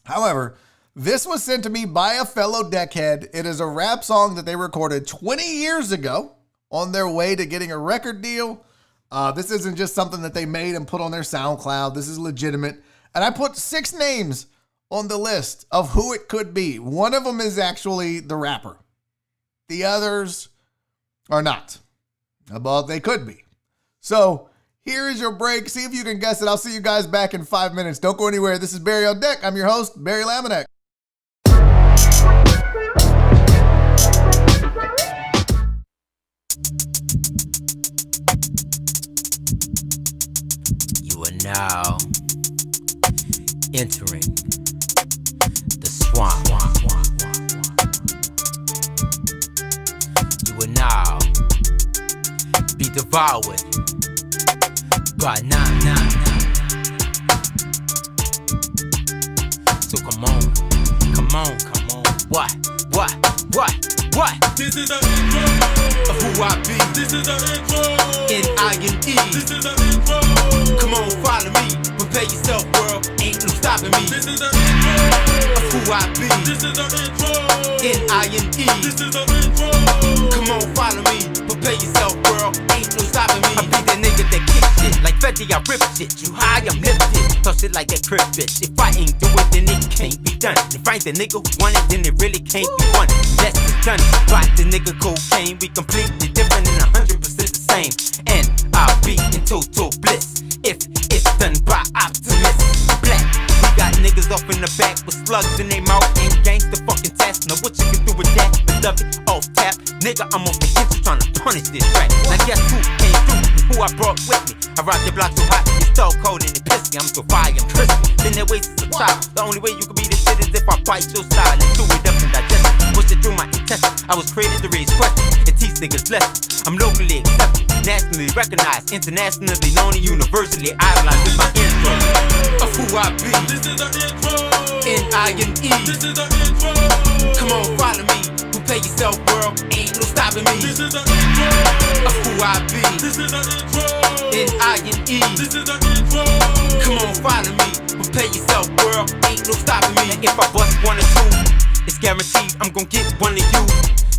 However, this was sent to me by a fellow deckhead. It is a rap song that they recorded 20 years ago on their way to getting a record deal. This isn't just something that they made and put on their SoundCloud. This is legitimate. And I put 6 names on the list of who it could be. One of them is actually the rapper. The others are not. But they could be. So here is your break. See if you can guess it. I'll see you guys back in 5 minutes. Don't go anywhere. This is Barry on Deck. I'm your host, Barry Laminack. You are now entering the swamp. You will now be devoured by nine. So come on. What? This is the intro of who I be. This is the intro. N-I-N-E. This is the intro. Come on, follow me. Prepare yourself, world. Ain't no stopping me. This is the intro of who I be. This is the intro. N-I-N-E. This is the intro. Come on, follow me. Prepare yourself, world. Ain't no stopping me. I be the nigga that kick shit. Like Fetty, I rip shit. You high, I'm lifted. Toss it like that crib bitch. If I ain't do it, then it can't be done. If I ain't the nigga who want it, then it really can't be won. That's the done. Rock the nigga cocaine. We completely different and 100% the same. And I'll be in total bliss if it's done by Optimus Black. We got niggas off in the back with slugs in their mouth and gangsta fucking tats Now what you can do with that? I love it, off tap. Nigga, I'm off the hinges trying to punish this track. Now guess who came through and who I brought with me? I rock the block so hot, it's so cold and it pissed me. I'm so fire and crispy. Then there waits a child. The only way you can be this shit is if I bite your style and chew it up and digest it. Push it through my intestines. I was created to raise questions and teach niggas lessons. I'm locally accepted, nationally recognized, internationally known and universally idolized with my intro of who I be. This is the intro. N-I-N-E. This is the intro. Come on, follow me. Prepare yourself, world. Ain't no stopping me. This is the intro. Of who I be. This is the intro. N-I-N-E. This is the intro. Come on, follow me. Prepare yourself, world. Ain't no stopping me. And if I bust one or two, it's guaranteed I'm gon' get one of you.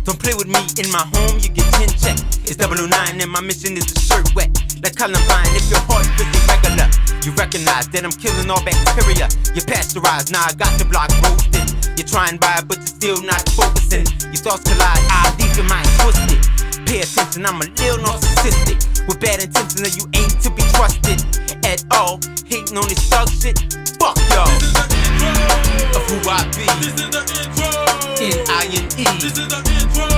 Don't play with me, in my home you get 10 checks. It's 009 and my mission is the shirt wet. Like Columbine, if your heart is irregular, you recognize that I'm killing all bacteria. You're pasteurized, now I got the block roasted. You're trying by, but you're still not focusing. Your thoughts collide, I'll leave your mind twisted. Pay attention, I'm a little narcissistic. With bad intentions, you ain't to be trusted at all. Hating on this thug shit, fuck y'all. This is the intro. Of who I be. This is the intro. N-I-N-E. This is the intro.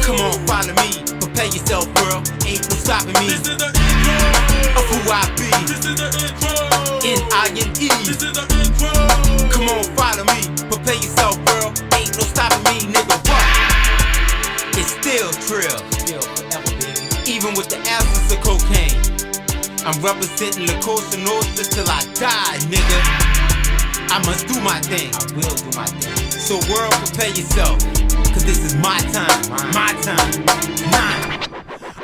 Come on, follow me. Prepare yourself, world. Ain't no stopping me. This is the intro. Of who I be. This is the intro. N-I-N-E. This is the intro. Come on, follow me. Prepare yourself, world. Ain't no stopping me, nigga. What? It's still trill. Even with the absence of cocaine, I'm representing La Cosa Nostra till I die, nigga. I must do my thing. I will do my thing. So world, prepare yourself, cause this is my time, my time. Nine.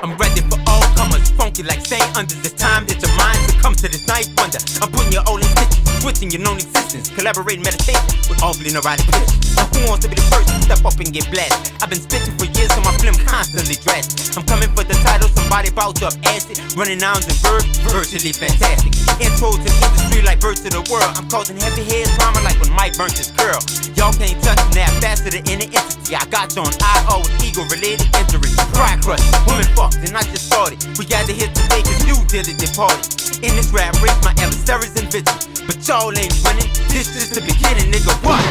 I'm ready for all comers, funky like Saint under. It's time that your mind succumbs to this night wonder. I'm putting your all in stitches, switching your known existence, collaborating meditation with awfully neurotic pitch. Now who wants to be the first to step up and get blasted? I've been spitting for years, so my film constantly dressed. I'm coming for the title, somebody about to up acid, running nouns and verbs, virtually fantastic. Intro to the industry like birth to the world. I'm causing heavy head trauma like when Mike burnt his girl. Y'all can't touch me now, faster than any entity. I got you on IO with ego-related injuries. Pride crush, women fucked, and I just started. We gather here today cause you diligent party. In this rap race, my adversaries invincible, but y'all ain't winning. This is the beginning, nigga. What?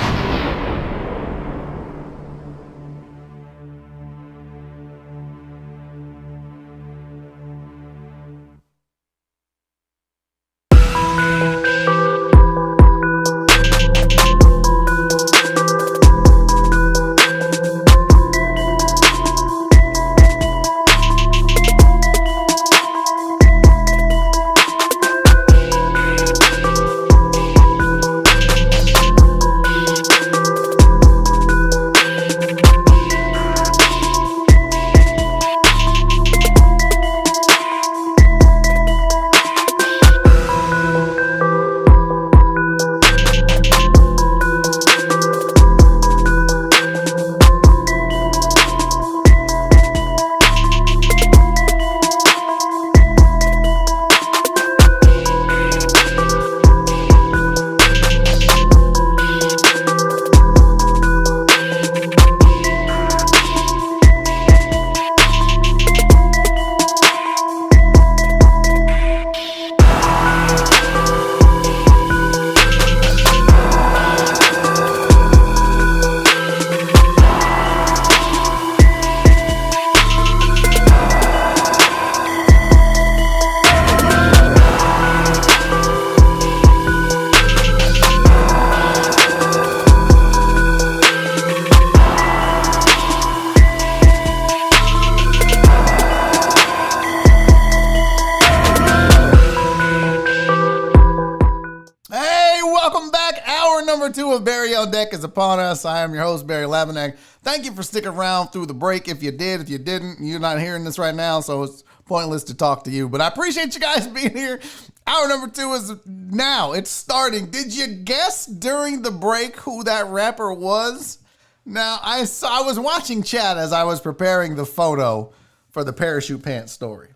Number 2 of Barry on Deck is upon us. I am your host, Barry Laminack. Thank you for sticking around through the break. If you did, if you didn't, you're not hearing this right now, so it's pointless to talk to you. But I appreciate you guys being here. Hour number 2 is now. It's starting. Did you guess during the break who that rapper was? Now, I was watching chat as I was preparing the photo for the parachute pants story.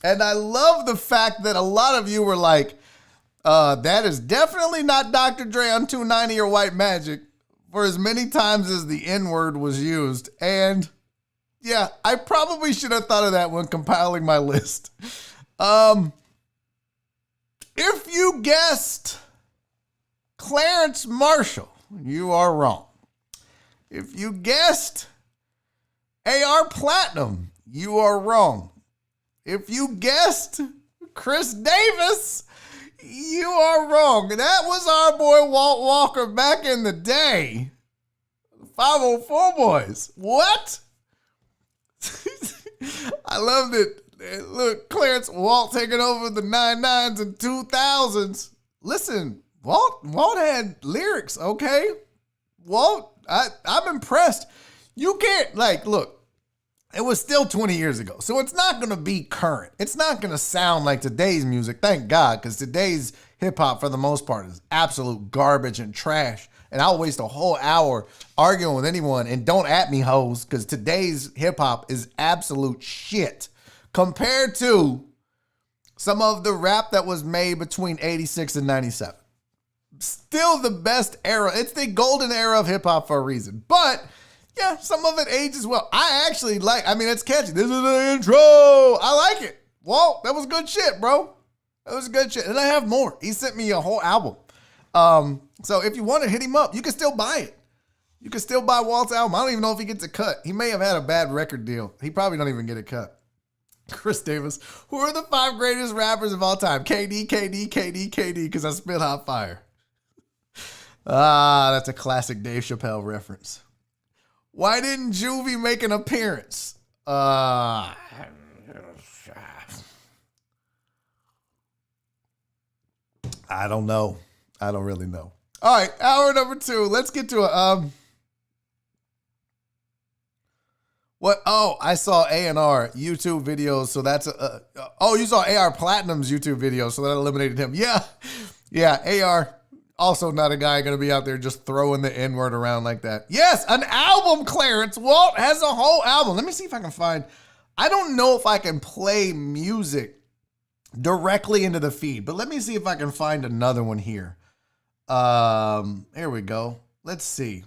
And I love the fact that a lot of you were like, that is definitely not Dr. Dre on 290 or White Magic for as many times as the N-word was used. And yeah, I probably should have thought of that when compiling my list. If you guessed Clarence Marshall, you are wrong. If you guessed AR Platinum, you are wrong. If you guessed Chris Davis, you are wrong. That was our boy Walt Walker back in the day. 504 Boys. What? I loved it. Look, Clarence, Walt taking over the 99s and 2000s. Listen, Walt had lyrics, okay? Walt, I'm impressed. You can't, look, it was still 20 years ago, so it's not going to be current. It's not going to sound like today's music, thank God, because today's hip-hop, for the most part, is absolute garbage and trash. And I'll waste a whole hour arguing with anyone, and don't at me, hoes, because today's hip-hop is absolute shit compared to some of the rap that was made between 86 and 97. Still the best era. It's the golden era of hip-hop for a reason. But yeah, some of it ages well. I actually it's catchy. This is the intro. I like it. Walt, that was good shit, bro. That was good shit. And I have more. He sent me a whole album. So if you want to hit him up, you can still buy it. You can still buy Walt's album. I don't even know if he gets a cut. He may have had a bad record deal. He probably don't even get a cut. Chris Davis, who are the 5 greatest rappers of all time? KD, because I spit hot fire. That's a classic Dave Chappelle reference. Why didn't Juvie make an appearance? I don't know. I don't really know. All right, hour number 2. Let's get to it. What? Oh, I saw A&R YouTube videos, so that's you saw AR Platinum's YouTube video, so that eliminated him. Yeah, AR. Also not a guy going to be out there just throwing the N-word around like that. Yes, an album, Clarence. Walt has a whole album. Let me see if I can find. I don't know if I can play music directly into the feed, but let me see if I can find another one here. Here we go. Let's see.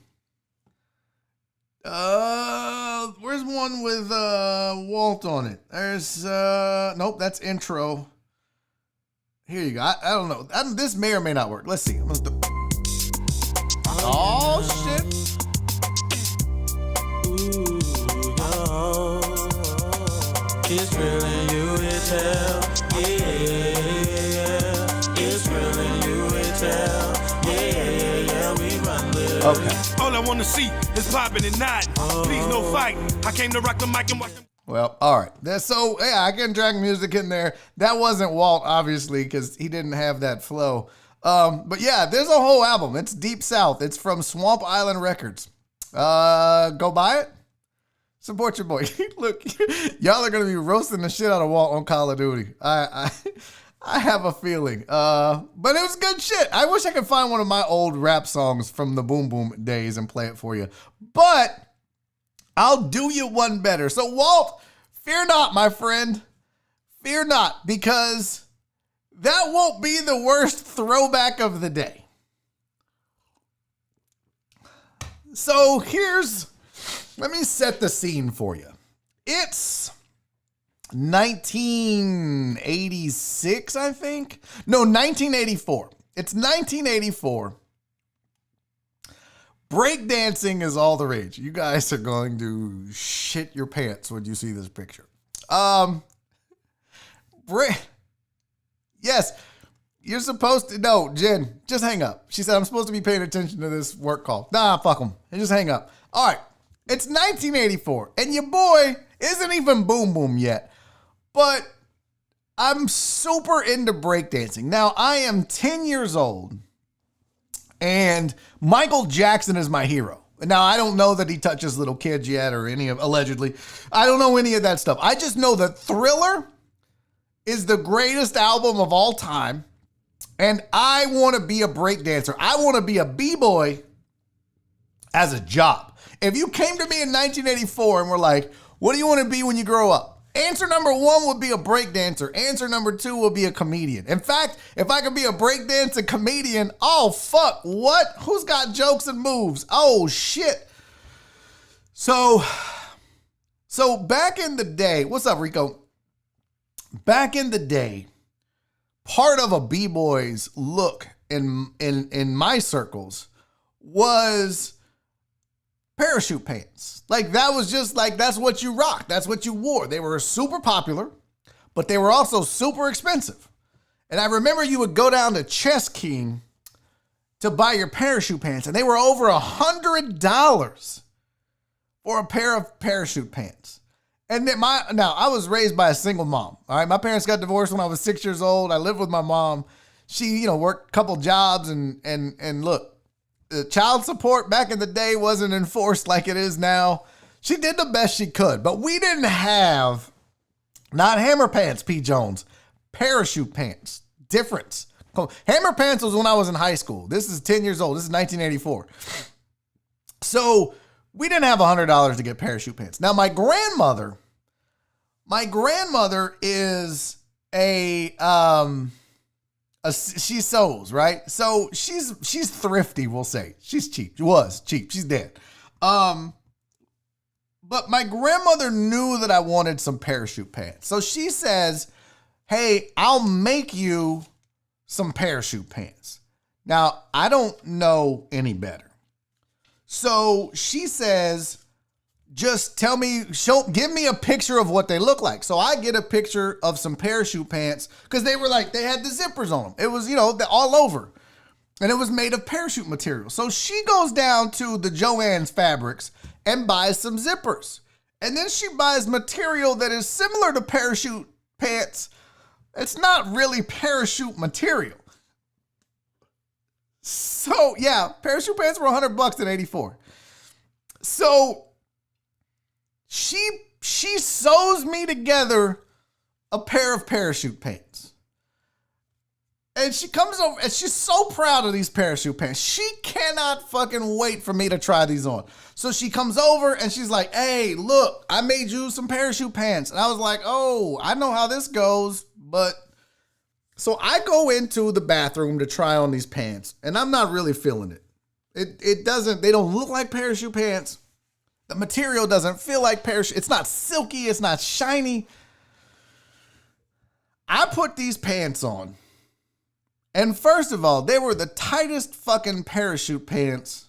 Where's one with Walt on it? There's nope, that's intro. Here you go. I don't know. This may or may not work. Let's see. Oh shit. It's real and you will tell. Yeah. It's real and you will tell. Yeah. We run with. Okay. All I want to see is popping and nodding. Please, no fight. I came to rock the mic and watch them. Well, all right. So, yeah, I can drag music in there. That wasn't Walt, obviously, because he didn't have that flow. But yeah, there's a whole album. It's Deep South. It's from Swamp Island Records. Go buy it. Support your boy. Look, y'all are going to be roasting the shit out of Walt on Call of Duty. I have a feeling. But it was good shit. I wish I could find one of my old rap songs from the Boom Boom days and play it for you. But I'll do you one better. So, Walt, fear not, my friend. Fear not, because that won't be the worst throwback of the day. So, let me set the scene for you. It's 1986, I think. No, 1984. It's 1984. Breakdancing is all the rage. You guys are going to shit your pants when you see this picture. Yes, you're supposed to. No, Jen, just hang up. She said, I'm supposed to be paying attention to this work call. Nah, fuck them. Just hang up. All right, it's 1984, and your boy isn't even Boom Boom yet, but I'm super into breakdancing. Now, I am 10 years old. And Michael Jackson is my hero. Now, I don't know that he touches little kids yet or allegedly. I don't know any of that stuff. I just know that Thriller is the greatest album of all time. And I want to be a breakdancer. I want to be a b-boy as a job. If you came to me in 1984 and were like, what do you want to be when you grow up? Answer number 1 would be a breakdancer. Answer number 2 would be a comedian. In fact, if I could be a breakdancer comedian, oh, fuck, what? Who's got jokes and moves? Oh, shit. So back in the day, what's up, Rico? Back in the day, part of a b-boy's look in my circles was parachute pants. Like that was just like, that's what you rocked. That's what you wore. They were super popular, but they were also super expensive. And I remember you would go down to Chess King to buy your parachute pants, and they were over $100 for a pair of parachute pants. And then now I was raised by a single mom. All right, my parents got divorced when I was 6 years old. I lived with my mom. She, worked a couple jobs, and look, the child support back in the day wasn't enforced like it is now. She did the best she could, but we didn't have, not hammer pants, P. Jones, parachute pants. Difference. Hammer pants was when I was in high school. This is 10 years old. This is 1984. So we didn't have $100 to get parachute pants. Now, my grandmother is she sews, right? So she's thrifty, we'll say. She's cheap. She was cheap. She's dead. But my grandmother knew that I wanted some parachute pants. So she says, hey, I'll make you some parachute pants. Now, I don't know any better. So she says, just give me a picture of what they look like. So I get a picture of some parachute pants because they had the zippers on them. It was, all over. And it was made of parachute material. So she goes down to the Joann's Fabrics and buys some zippers. And then she buys material that is similar to parachute pants. It's not really parachute material. So yeah, parachute pants were $100 in 84. So she sews me together a pair of parachute pants. And she comes over and she's so proud of these parachute pants. She cannot fucking wait for me to try these on. So she comes over and she's like, hey, look, I made you some parachute pants. And I was like, oh, I know how this goes. But so I go into the bathroom to try on these pants and I'm not really feeling it. They don't look like parachute pants. The material doesn't feel like parachute. It's not silky. It's not shiny. I put these pants on. And first of all, they were the tightest fucking parachute pants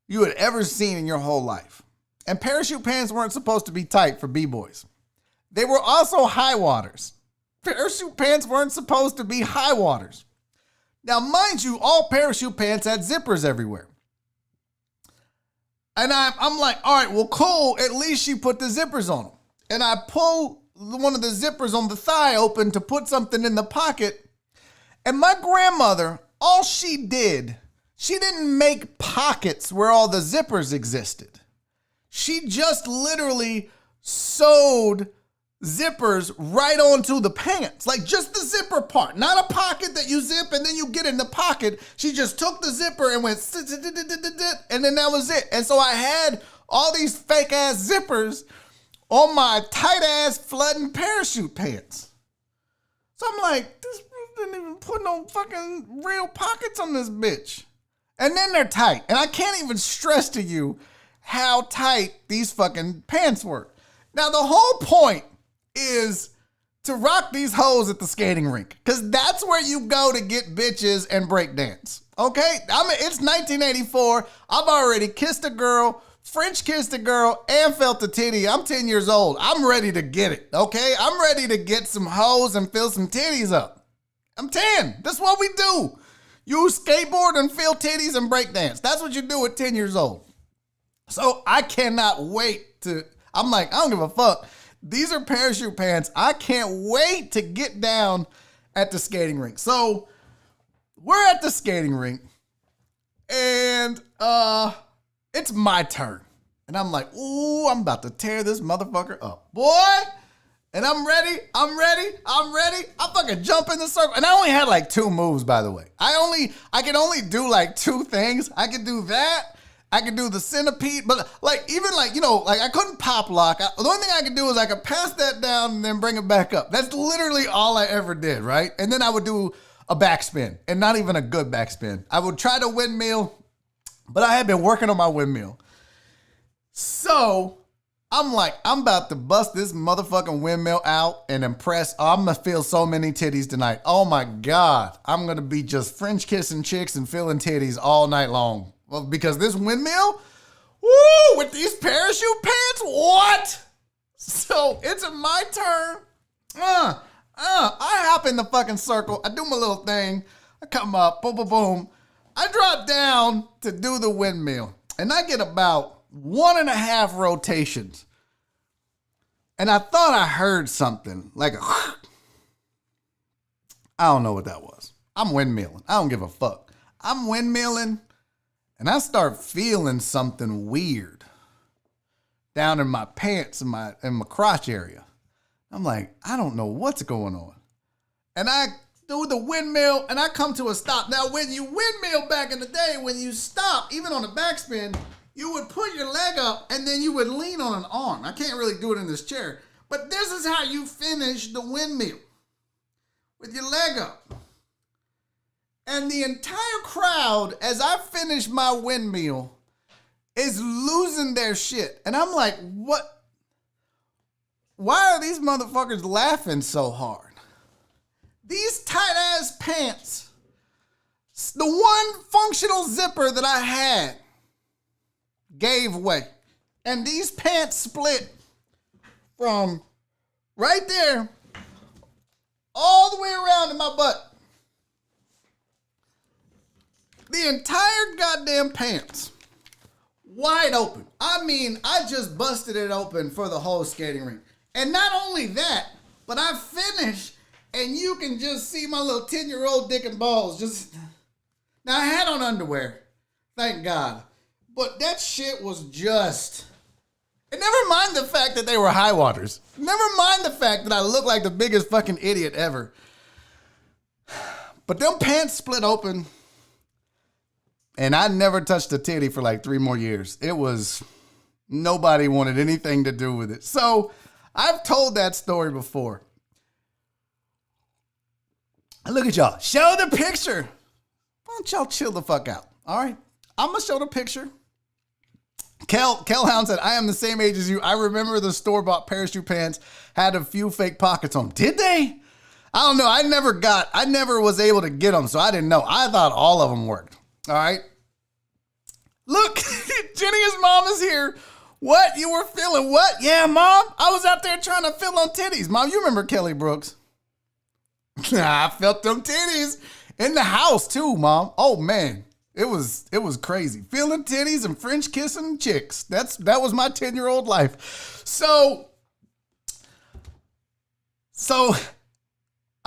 you had ever seen in your whole life. And parachute pants weren't supposed to be tight for B-boys. They were also high waters. Parachute pants weren't supposed to be high waters. Now, mind you, all parachute pants had zippers everywhere. And I'm like, all right, well, cool. At least she put the zippers on them. And I pull one of the zippers on the thigh open to put something in the pocket. And my grandmother, all she didn't make pockets where all the zippers existed. She just literally sewed zippers right onto the pants, like just the zipper part, not a pocket that you zip and then you get in the pocket. She just took the zipper and went, and then that was it. And so I had all these fake ass zippers on my tight ass flooding parachute pants. So I'm like, this didn't even put no fucking real pockets on this bitch. And then they're tight. And I can't even stress to you how tight these fucking pants were. Now, the whole point is to rock these hoes at the skating rink. Because that's where you go to get bitches and break dance. Okay? It's 1984. I've already kissed a girl, French kissed a girl, and felt a titty. I'm 10 years old. I'm ready to get it. Okay? I'm ready to get some hoes and fill some titties up. I'm 10. That's what we do. You skateboard and fill titties and break dance. That's what you do at 10 years old. So I cannot wait I'm like, I don't give a fuck. These are parachute pants. I can't wait to get down at the skating rink. So we're at the skating rink and it's my turn. And I'm like, ooh, I'm about to tear this motherfucker up. Boy! And I'm ready. I fucking jump in the circle. And I only had like 2 moves, by the way. I could only do like 2 things. I could do that. I could do the centipede. But I couldn't pop lock. The only thing I could do is I could pass that down and then bring it back up. That's literally all I ever did, right? And then I would do a backspin, and not even a good backspin. I would try to windmill, but I had been working on my windmill. So I'm like, I'm about to bust this motherfucking windmill out and impress. I'm going to feel so many titties tonight. Oh my God. I'm going to be just French kissing chicks and feeling titties all night long. Well, because this windmill, Woo! With these parachute pants? What? So it's my turn. I hop in the fucking circle. I do my little thing. I come up, boom, boom, boom. I drop down to do the windmill. And I get about 1.5 rotations. And I thought I heard something like a I don't know what that was. I'm windmilling. I don't give a fuck. I'm windmilling and I start feeling something weird down in my pants and my crotch area. I'm like, I don't know what's going on. And I do the windmill and I come to a stop. Now, when you windmill back in the day, when you stop, even on a backspin, you would put your leg up and then you would lean on an arm. I can't really do it in this chair, but this is how you finish the windmill, with your leg up. And the entire crowd, as I finish my windmill, is losing their shit. And I'm like, what? Why are these motherfuckers laughing so hard? These tight ass pants, the one functional zipper that I had, gave way. And these pants split from right there all the way around to my butt. The entire goddamn pants wide open. I mean, I just busted it open for the whole skating rink. And not only that, but I finished and you can just see my little 10-year-old dick and balls. Now I had on underwear, thank God. But that shit was just, and never mind the fact that they were high waters. Never mind the fact that I looked like the biggest fucking idiot ever. But them pants split open. And I never touched a titty for like 3 more years. It was, nobody wanted anything to do with it. So I've told that story before. And look at y'all. Show the picture. Why don't y'all chill the fuck out? All right. I'm going to show the picture. Kel Hound said, I am the same age as you. I remember the store-bought parachute pants had a few fake pockets on them. Did they? I don't know. I never was able to get them, so I didn't know. I thought all of them worked. All right. Look, Jenny's mom is here. What? You were feeling what? Yeah, Mom. I was out there trying to feel on titties. Mom, you remember Kelly Brooks? I felt them titties in the house too, Mom. Oh, man. It was crazy. Feeling titties and French kissing chicks. That was my 10-year-old life. So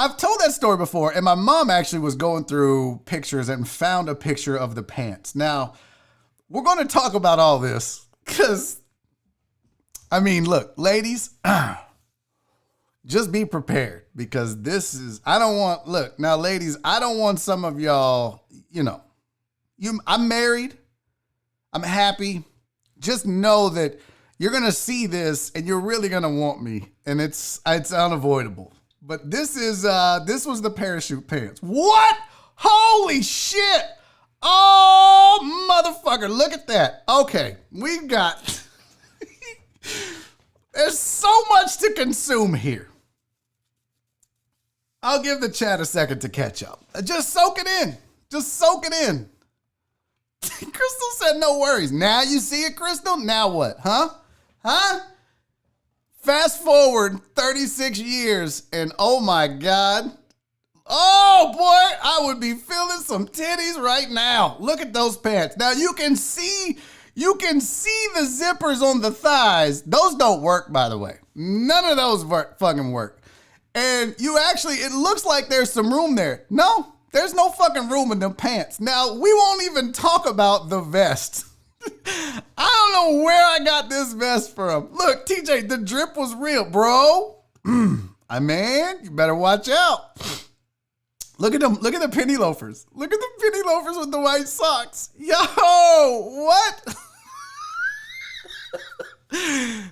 I've told that story before, and my mom actually was going through pictures and found a picture of the pants. Now, we're going to talk about all this because, I mean, look, ladies, just be prepared because this is, ladies, I don't want some of y'all, I'm married, I'm happy. Just know that you're going to see this and you're really going to want me, and it's unavoidable. But this was the parachute pants. What? Holy shit. Oh, motherfucker. Look at that. Okay. We've got, there's so much to consume here. I'll give the chat a second to catch up. Just soak it in. Crystal said no worries. Now you see it, Crystal? Now what? Huh? Fast forward 36 years and oh my God. Oh boy, I would be feeling some titties right now. Look at those pants. Now you can see the zippers on the thighs. Those don't work, by the way. None of those fucking work. And it looks like there's some room there. No, there's no fucking room in them pants. Now, we won't even talk about the vest. I don't know where I got this vest from. Look, TJ, the drip was real, bro. Man, you better watch out. Look at them. Look at the penny loafers. Look at the penny loafers with the white socks. Yo, what?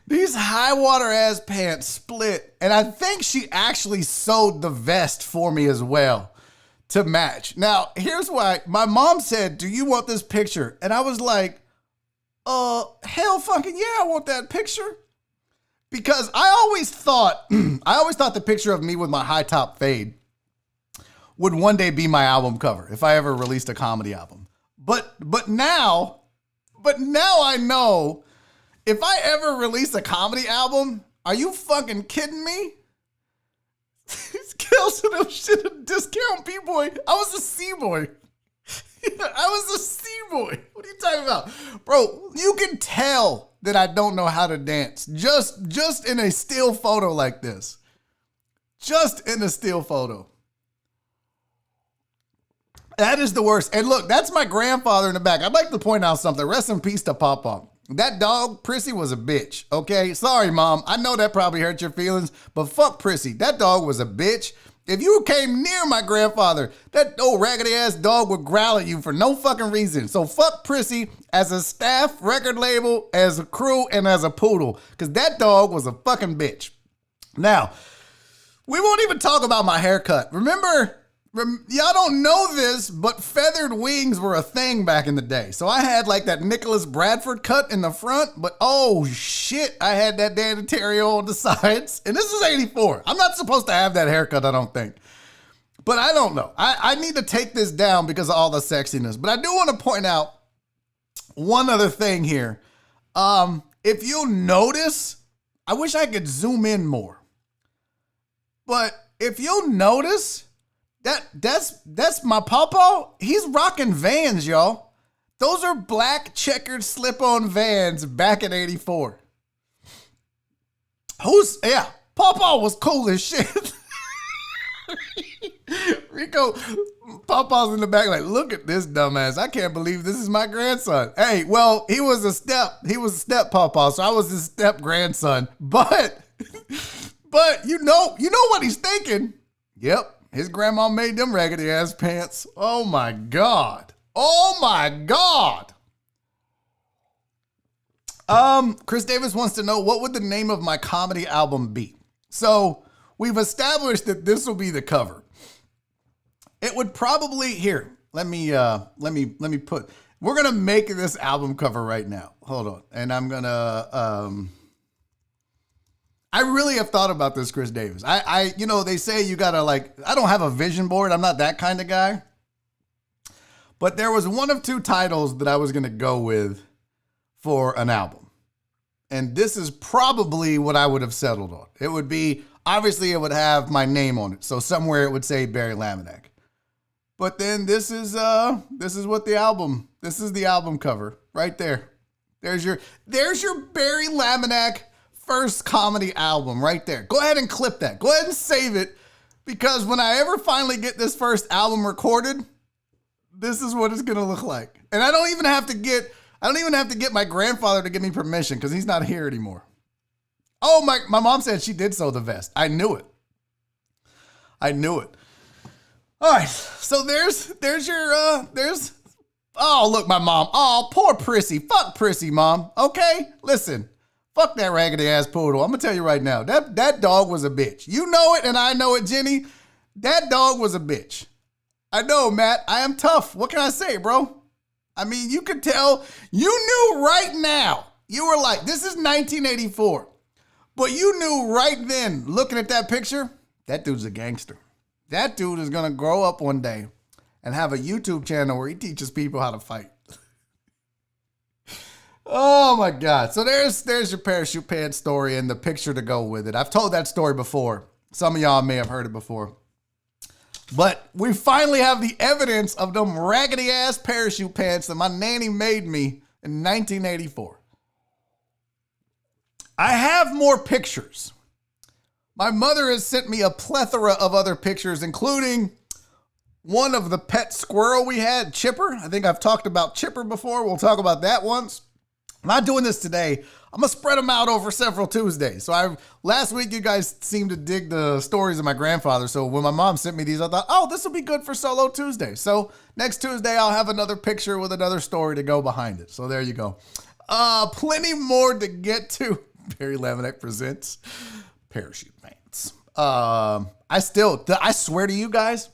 These high water ass pants split. And I think she actually sewed the vest for me as well to match. Now, here's why. My mom said, do you want this picture? And I was like, hell fucking yeah, I want that picture. Because I always thought the picture of me with my high top fade would one day be my album cover if I ever released a comedy album. But now But now I know if I ever release a comedy album, are you fucking kidding me? Kelson, shit, a discount B-boy. I was a C-boy. I was a C-boy. What are you talking about? Bro, you can tell that I don't know how to dance just in a still photo like this. Just in a still photo. That is the worst. And look, that's my grandfather in the back. I'd like to point out something. Rest in peace to Papa. That dog, Prissy, was a bitch, okay? Sorry, Mom. I know that probably hurt your feelings, but fuck Prissy. That dog was a bitch. If you came near my grandfather, that old raggedy-ass dog would growl at you for no fucking reason. So fuck Prissy as a staff, record label, as a crew, and as a poodle, because that dog was a fucking bitch. Now, we won't even talk about my haircut. Remember, y'all don't know this, but feathered wings were a thing back in the day. So I had like that Nicholas Bradford cut in the front, but oh shit, I had that Dan Ontario on the sides. And this is 84. I'm not supposed to have that haircut, I don't think. But I don't know. I need to take this down because of all the sexiness. But I do want to point out one other thing here. If you'll notice, I wish I could zoom in more. But if you'll notice, that's my pawpaw. He's rocking Vans, y'all. Those are black checkered slip-on Vans back in 84. Pawpaw was cool as shit. Rico, Pawpaw's in the back like, look at this dumbass. I can't believe this is my grandson. Hey, well, he was a step Pawpaw, so I was his step grandson. But you know what he's thinking. Yep. His grandma made them raggedy ass pants. Oh my God. Oh my God. Chris Davis wants to know, what would the name of my comedy album be? So we've established that this will be the cover. It would probably, here, let me put, we're going to make this album cover right now. Hold on. And I'm going to, I really have thought about this, Chris Davis. They say you gotta I don't have a vision board. I'm not that kind of guy. But there was one of two titles that I was gonna go with for an album. And this is probably what I would have settled on. It would be, obviously it would have my name on it. So somewhere it would say Barry Laminack. But then this is the album cover right there. There's your Barry Laminack first comedy album right there. Go ahead and clip that. Go ahead and save it, because when I ever finally get this first album recorded, this is what it's gonna look like. And I don't even have to get my grandfather to give me permission because he's not here anymore. Oh, my mom said she did sew the vest. I knew it. All right, so there's oh, look, my mom. Oh, poor Prissy. Fuck Prissy, Mom. Okay, listen. Fuck that raggedy ass poodle. I'm gonna tell you right now, that dog was a bitch. You know it and I know it, Jenny. That dog was a bitch. I know, Matt. I am tough. What can I say, bro? I mean, you could tell, you knew right now. You were like, this is 1984. But you knew right then, looking at that picture, that dude's a gangster. That dude is gonna grow up one day and have a YouTube channel where he teaches people how to fight. Oh my God. So there's your parachute pants story and the picture to go with it. I've told that story before. Some of y'all may have heard it before. But we finally have the evidence of them raggedy ass parachute pants that my nanny made me in 1984. I have more pictures. My mother has sent me a plethora of other pictures, including one of the pet squirrel we had, Chipper. I think I've talked about Chipper before. We'll talk about that once. I'm not doing this today. I'm going to spread them out over several Tuesdays. So last week, you guys seemed to dig the stories of my grandfather. So when my mom sent me these, I thought, oh, this will be good for Solo Tuesday. So next Tuesday, I'll have another picture with another story to go behind it. So there you go. Plenty more to get to. Barry Laminack presents parachute pants. I swear to you guys,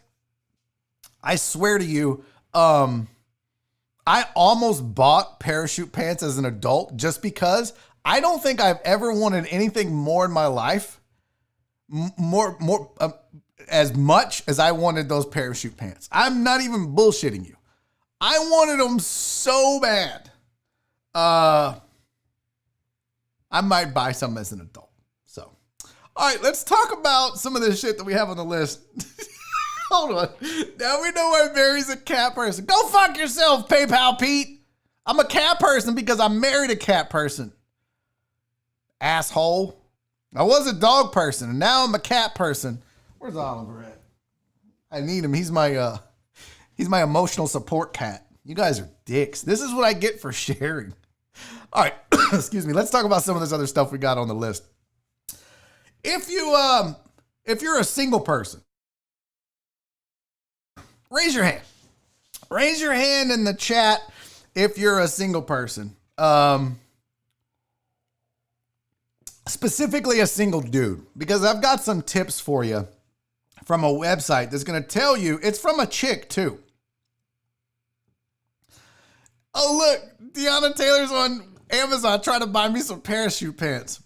I almost bought parachute pants as an adult just because I don't think I've ever wanted anything more in my life, as much as I wanted those parachute pants. I'm not even bullshitting you. I wanted them so bad. I might buy some as an adult. So, all right, let's talk about some of this shit that we have on the list. Hold on. Now we know why Mary's a cat person. Go fuck yourself, PayPal Pete. I'm a cat person because I married a cat person. Asshole. I was a dog person, and now I'm a cat person. Where's Oliver at? I need him. He's my emotional support cat. You guys are dicks. This is what I get for sharing. All right, excuse me. Let's talk about some of this other stuff we got on the list. If you're a single person, raise your hand. Raise your hand in the chat if you're a single person. Specifically a single dude, because I've got some tips for you from a website that's going to tell you, it's from a chick too. Oh, look, Deanna Taylor's on Amazon trying to buy me some parachute pants.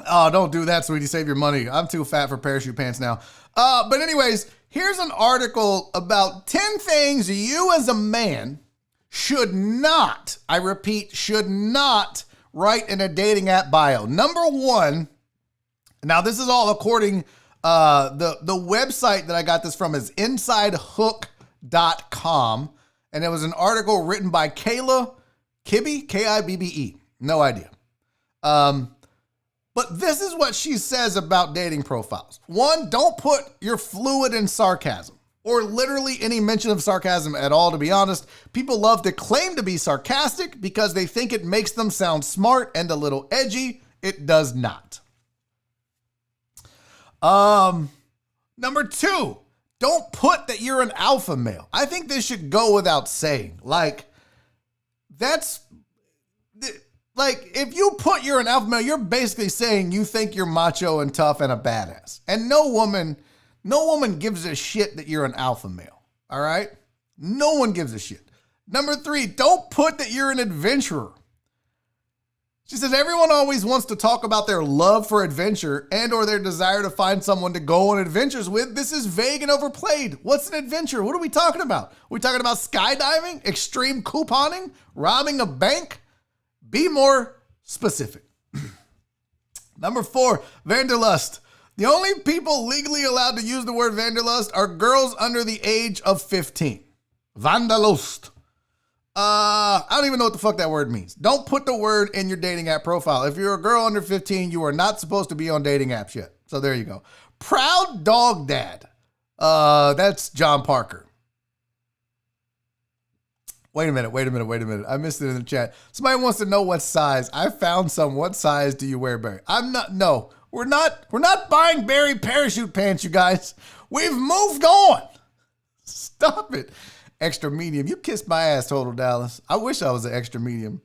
Oh, don't do that, sweetie. Save your money. I'm too fat for parachute pants now. But anyways, here's an article about 10 things you as a man should not, I repeat, should not write in a dating app bio. Number one, now this is all according, the website that I got this from is insidehook.com. And it was an article written by Kayla Kibbe, Kibbe. No idea. But this is what she says about dating profiles. One, don't put you're fluid in sarcasm or literally any mention of sarcasm at all, to be honest. People love to claim to be sarcastic because they think it makes them sound smart and a little edgy. It does not. Number two, don't put that you're an alpha male. I think this should go without saying. Like, if you put you're an alpha male, you're basically saying you think you're macho and tough and a badass. And no woman gives a shit that you're an alpha male. All right? No one gives a shit. Number three, don't put that you're an adventurer. She says everyone always wants to talk about their love for adventure and or their desire to find someone to go on adventures with. This is vague and overplayed. What's an adventure? What are we talking about? Are we talking about skydiving, extreme couponing, robbing a bank? Be more specific. Number four, Vanderlust. The only people legally allowed to use the word Vanderlust are girls under the age of 15. Vanderlust. I don't even know what the fuck that word means. Don't put the word in your dating app profile. If you're a girl under 15, you are not supposed to be on dating apps yet. So there you go. Proud dog dad. That's John Parker. Wait a minute. I missed it in the chat. Somebody wants to know what size. I found some. What size do you wear, Barry? We're not buying Barry parachute pants, you guys. We've moved on. Stop it. Extra medium. You kissed my ass, Total Dallas. I wish I was an extra medium.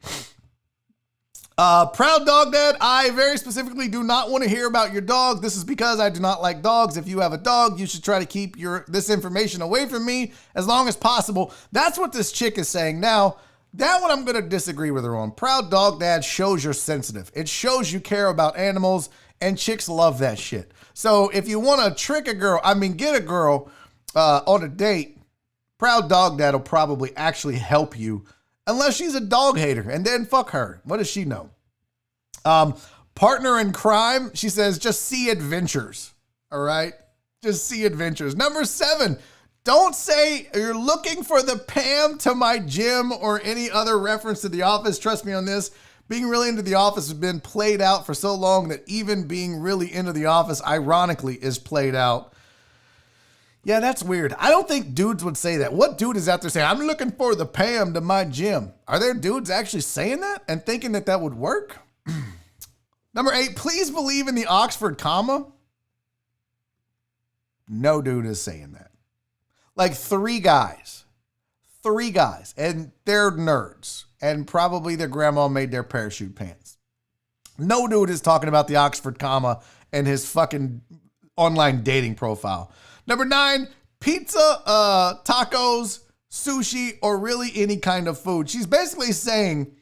Proud dog dad. I very specifically do not want to hear about your dog. This is because I do not like dogs. If you have a dog, you should try to keep this information away from me as long as possible. That's what this chick is saying. Now, that one I'm going to disagree with her on. Proud dog dad shows you're sensitive. It shows you care about animals, and chicks love that shit. So if you want to trick a girl, get a girl on a date, proud dog dad will probably actually help you unless she's a dog hater, and then fuck her. What does she know? Partner in crime, she says, just see adventures. All right? Just see adventures. Number 7, don't say you're looking for the Pam to my gym or any other reference to The Office. Trust me on this. Being really into The Office has been played out for so long that even being really into The Office, ironically, is played out. Yeah, that's weird. I don't think dudes would say that. What dude is out there saying, I'm looking for the Pam to my gym? Are there dudes actually saying that and thinking that that would work? Number 8, please believe in the Oxford comma. No dude is saying that. Like 3 guys, and they're nerds, and probably their grandma made their parachute pants. No dude is talking about the Oxford comma and his fucking online dating profile. Number 9, pizza, tacos, sushi, or really any kind of food. She's basically saying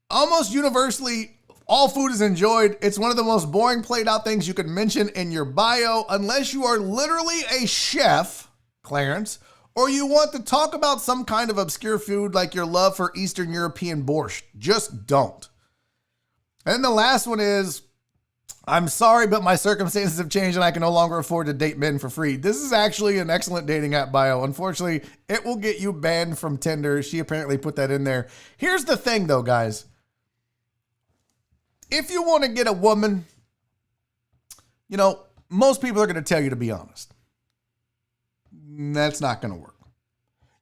almost universally, all food is enjoyed. It's one of the most boring played out things you could mention in your bio, unless you are literally a chef, Clarence, or you want to talk about some kind of obscure food like your love for Eastern European borscht. Just don't. And the last one is, I'm sorry, but my circumstances have changed and I can no longer afford to date men for free. This is actually an excellent dating app bio. Unfortunately, it will get you banned from Tinder. She apparently put that in there. Here's the thing though, guys. If you want to get a woman, you know, most people are going to tell you to be honest. That's not going to work.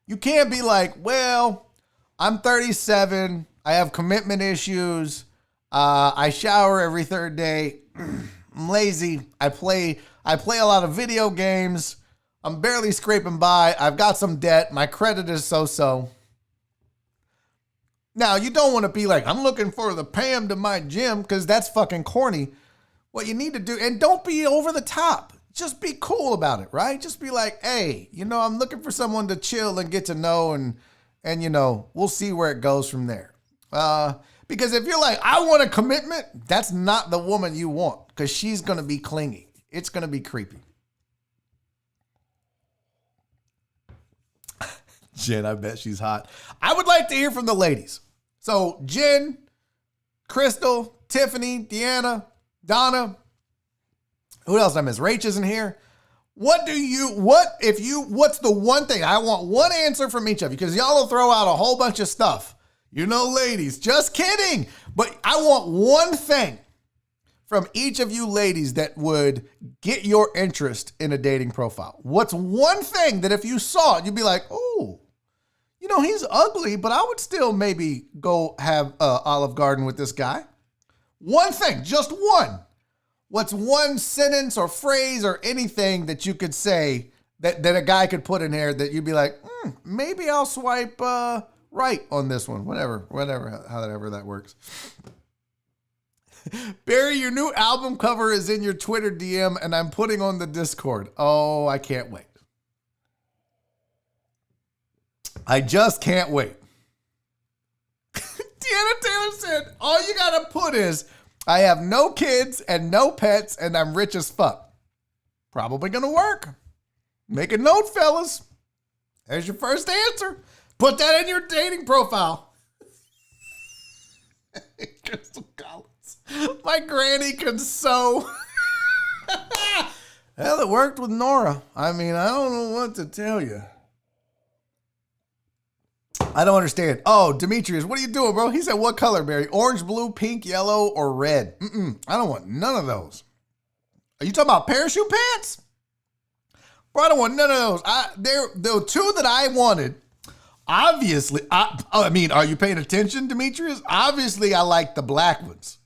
You can't be like, well, I'm 37. I have commitment issues. I shower every third day. I'm lazy. I play a lot of video games. I'm barely scraping by. I've got some debt. My credit is so-so. Now, you don't want to be like, I'm looking for the Pam to my gym, because that's fucking corny. What you need to do, and don't be over the top. Just be cool about it, right? Just be like, hey, you know, I'm looking for someone to chill and get to know, and you know, we'll see where it goes from there. Because if you're like, I want a commitment, that's not the woman you want, because she's going to be clingy. It's going to be creepy. Jen, I bet she's hot. I would like to hear from the ladies. So Jen, Crystal, Tiffany, Deanna, Donna, who else I miss? Rach isn't here. What's the one thing? I want one answer from each of you, because y'all will throw out a whole bunch of stuff. You know, ladies, just kidding. But I want one thing from each of you ladies that would get your interest in a dating profile. What's one thing that if you saw it, you'd be like, oh, you know, he's ugly, but I would still maybe go have Olive Garden with this guy. One thing, just one. What's one sentence or phrase or anything that you could say that a guy could put in here that you'd be like, maybe I'll swipe right on this one, whatever, however that works. Barry, your new album cover is in your Twitter DM and I'm putting on the Discord. Oh, I can't wait. I just can't wait. Deanna Taylor said, all you gotta put is, I have no kids and no pets and I'm rich as fuck. Probably gonna work. Make a note, fellas. There's your first answer. Put that in your dating profile. Crystal Collins. My granny can sew. Hell, it worked with Nora. I mean, I don't know what to tell you. I don't understand. Oh, Demetrius, what are you doing, bro? He said, what color, Barry? Orange, blue, pink, yellow, or red? I don't want none of those. Are you talking about parachute pants? Bro, I don't want none of those. The two that I wanted, obviously, I mean, are you paying attention, Demetrius? Obviously, I like the black ones.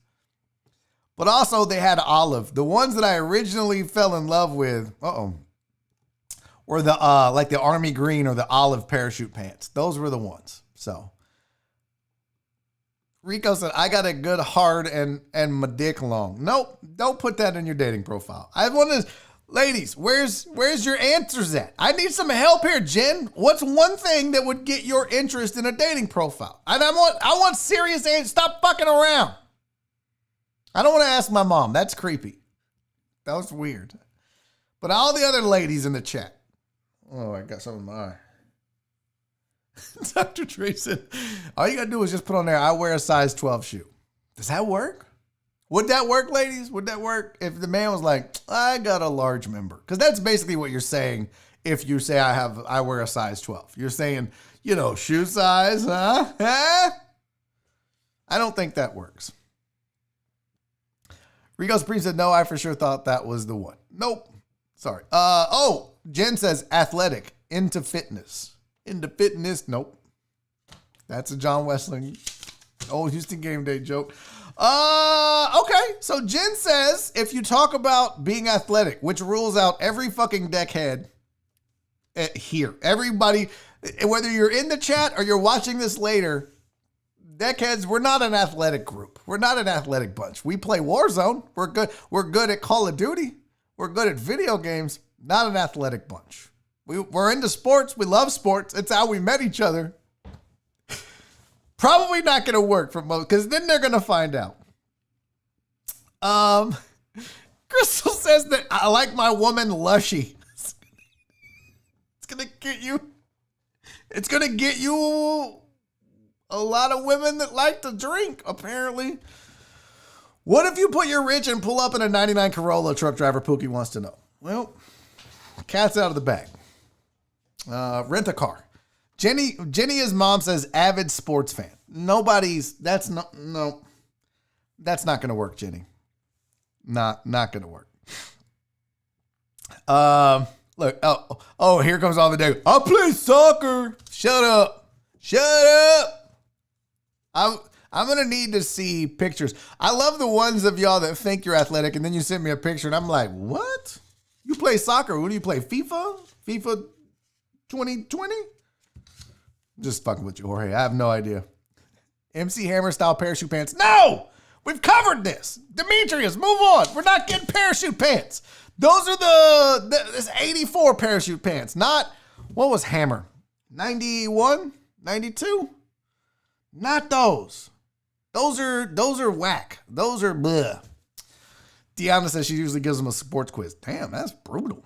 But also, they had olive. The ones that I originally fell in love with, were the like the army green or the olive parachute pants. Those were the ones. So Rico said, I got a good hard and my dick long. Nope, don't put that in your dating profile. I want to, ladies, where's your answers at? I need some help here, Jen. What's one thing that would get your interest in a dating profile? And I want serious answers. Stop fucking around. I don't want to ask my mom. That's creepy. That was weird. But all the other ladies in the chat. Oh, I got something in my eye. Dr. Trey said, all you got to do is just put on there, I wear a size 12 shoe. Does that work? Would that work, ladies? Would that work if the man was like, I got a large member? Because that's basically what you're saying if you say I wear a size 12. You're saying, you know, shoe size, huh? I don't think that works. Rico Supreme said, no, I for sure thought that was the one. Nope. Sorry. Jen says athletic, into fitness. Into fitness, nope. That's a John Wesley, old Houston game day joke. Okay. So Jen says, if you talk about being athletic, which rules out every fucking deckhead here. Everybody, whether you're in the chat or you're watching this later, deckheads, we're not an athletic group. We're not an athletic bunch. We play Warzone. We're good. We're good at Call of Duty. We're good at video games. Not an athletic bunch. We're into sports. We love sports. It's how we met each other. Probably not going to work for most, because then they're going to find out. Crystal says that I like my woman lushy. It's going to get you. It's going to get you a lot of women that like to drink, apparently. What if you put your rich and pull up in a 99 Corolla, truck driver Pookie wants to know? Well, cat's out of the bag. Rent a car. Jenny's mom says avid sports fan. That's not going to work, Jenny. Not going to work. Look, here comes all the day. I play soccer. Shut up. I'm going to need to see pictures. I love the ones of y'all that think you're athletic and then you send me a picture and I'm like, what? You play soccer? What do you play? FIFA? FIFA 2020? Just fucking with you, Jorge. I have no idea. MC Hammer style parachute pants. No! We've covered this. Demetrius, move on. We're not getting parachute pants. Those are this 84 parachute pants. Not, what was Hammer? 91? 92? Not those. Those are whack. Those are bleh. Deanna says she usually gives them a sports quiz. Damn, that's brutal.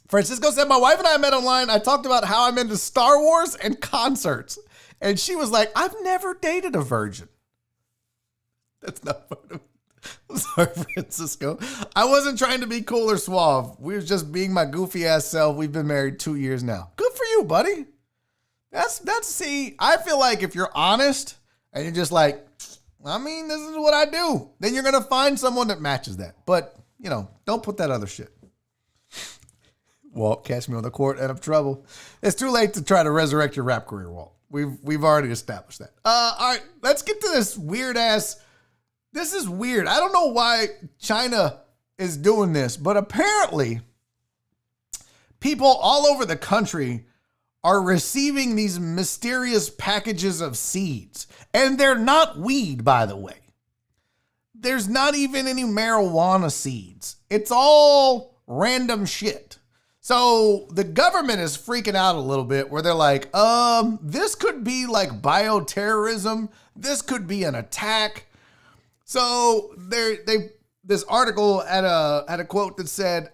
Francisco said, my wife and I met online. I talked about how I'm into Star Wars and concerts. And she was like, I've never dated a virgin. That's not funny. I'm sorry, Francisco. I wasn't trying to be cool or suave. We was just being my goofy ass self. We've been married 2 years now. Good for you, buddy. See, I feel like if you're honest and you're just like, I mean, this is what I do, then you're going to find someone that matches that. But, don't put that other shit. Walt, catch me on the court and I'm trouble. It's too late to try to resurrect your rap career, Walt. We've already established that. All right, let's get to this weird ass. This is weird. I don't know why China is doing this, but apparently people all over the country are receiving these mysterious packages of seeds. And they're not weed, by the way. There's not even any marijuana seeds. It's all random shit. So the government is freaking out a little bit where they're like, this could be like bioterrorism. This could be an attack. So this article had a quote that said,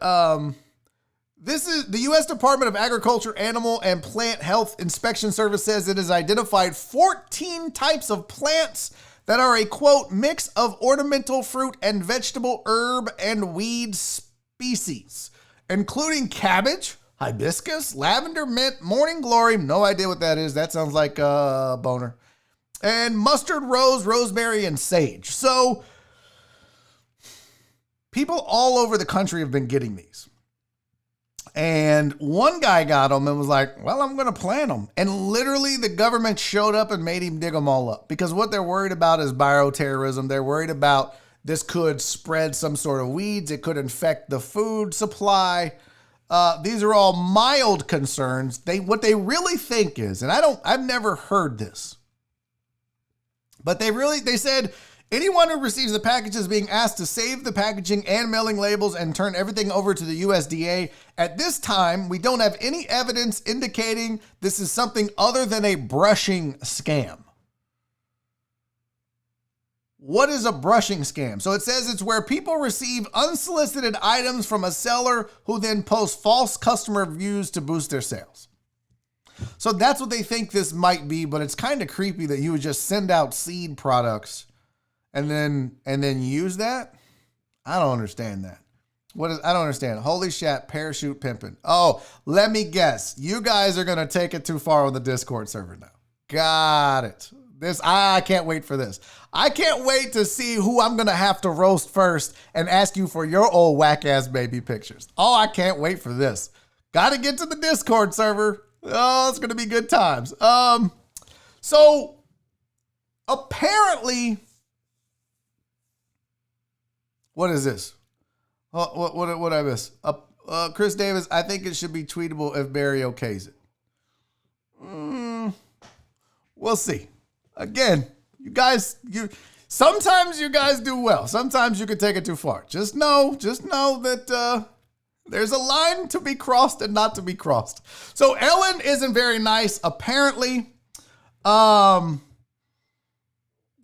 this is the U.S. Department of Agriculture Animal and Plant Health Inspection Service says it has identified 14 types of plants that are a, quote, mix of ornamental fruit and vegetable, herb, and weed species, including cabbage, hibiscus, lavender, mint, morning glory. No idea what that is. That sounds like a boner. And mustard, rose, rosemary, and sage. So people all over the country have been getting these. And one guy got them and was like, well, I'm going to plant them. And literally the government showed up and made him dig them all up. Because what they're worried about is bioterrorism. They're worried about this could spread some sort of weeds. It could infect the food supply. These are all mild concerns. What they really think is, and I've never heard this, but they said anyone who receives the package is being asked to save the packaging and mailing labels and turn everything over to the USDA. At this time, we don't have any evidence indicating this is something other than a brushing scam. What is a brushing scam? So it says it's where people receive unsolicited items from a seller who then posts false customer reviews to boost their sales. So that's what they think this might be, but it's kind of creepy that you would just send out seed products and then use that. I don't understand that. I don't understand. Holy shit, parachute pimping. Oh, let me guess. You guys are going to take it too far on the Discord server now. Got it. I can't wait for this. I can't wait to see who I'm going to have to roast first and ask you for your old whack-ass baby pictures. Oh, I can't wait for this. Got to get to the Discord server. Oh, it's going to be good times. So apparently, what is this? What I miss? Chris Davis, I think it should be tweetable if Barry okays it. We'll see. Again, sometimes you guys do well. Sometimes you can take it too far. Just know that there's a line to be crossed and not to be crossed. So Ellen isn't very nice. Apparently,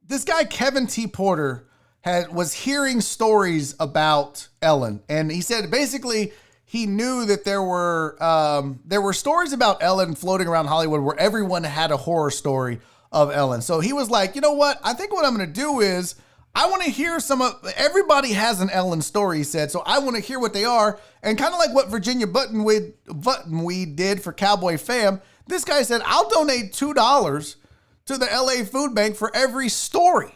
this guy, Kevin T. Porter, was hearing stories about Ellen. And he said basically he knew that there were stories about Ellen floating around Hollywood where everyone had a horror story of Ellen. So he was like, you know what? I think what I'm going to do is I want to hear everybody has an Ellen story, he said. So I want to hear what they are. And kind of like what Virginia Buttonweed did for Cowboy Fam, this guy said, I'll donate $2 to the LA Food Bank for every story.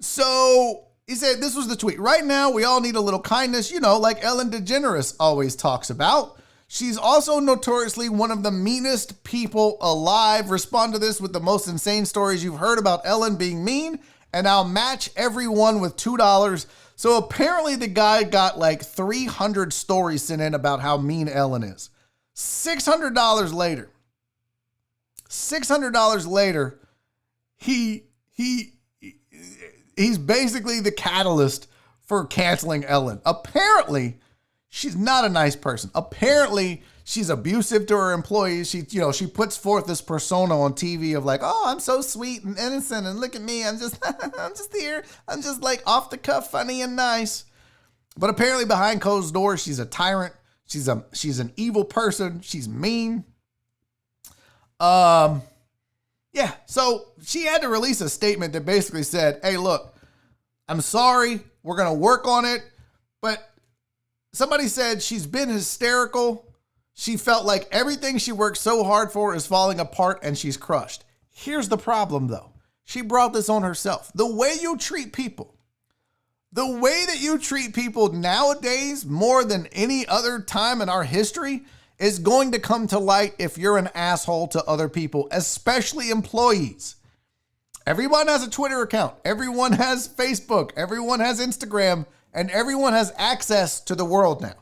So he said, this was the tweet. Right now, we all need a little kindness, like Ellen DeGeneres always talks about. She's also notoriously one of the meanest people alive. Respond to this with the most insane stories you've heard about Ellen being mean, and I'll match everyone with $2. So apparently the guy got like 300 stories sent in about how mean Ellen is. $600 later, he's basically the catalyst for canceling Ellen. Apparently, she's not a nice person. Apparently, she's abusive to her employees. She puts forth this persona on TV of like, oh, I'm so sweet and innocent, and look at me. I'm just here. I'm just like off the cuff, funny and nice. But apparently, behind closed doors, she's a tyrant. She's an evil person. She's mean. Yeah. So she had to release a statement that basically said, hey, look, I'm sorry. We're going to work on it. But somebody said she's been hysterical. She felt like everything she worked so hard for is falling apart and she's crushed. Here's the problem, though. She brought this on herself. The way you treat people nowadays, more than any other time in our history, is going to come to light if you're an asshole to other people, especially employees. Everyone has a Twitter account. Everyone has Facebook. Everyone has Instagram. And everyone has access to the world now.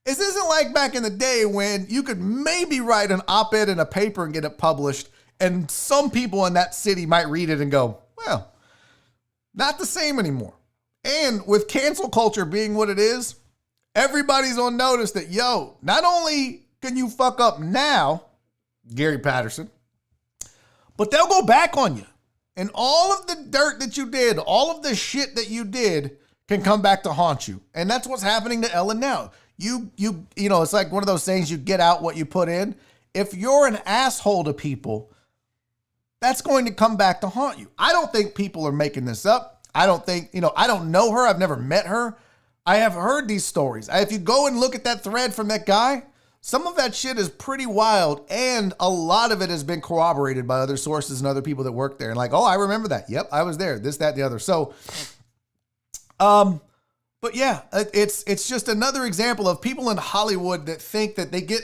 This isn't like back in the day when you could maybe write an op-ed in a paper and get it published, and some people in that city might read it and go, well, not the same anymore. And with cancel culture being what it is, everybody's on notice that, not only can you fuck up now, Gary Patterson, but they'll go back on you. And all of the dirt that you did, all of the shit that you did can come back to haunt you. And that's what's happening to Ellen now. It's like one of those things, you get out what you put in. If you're an asshole to people, that's going to come back to haunt you. I don't think people are making this up. I don't think, I don't know her. I've never met her. I have heard these stories. If you go and look at that thread from that guy, some of that shit is pretty wild, and a lot of it has been corroborated by other sources and other people that work there. And like, oh, I remember that. Yep, I was there. This, that, the other. So, but yeah, it's just another example of people in Hollywood that think that they get,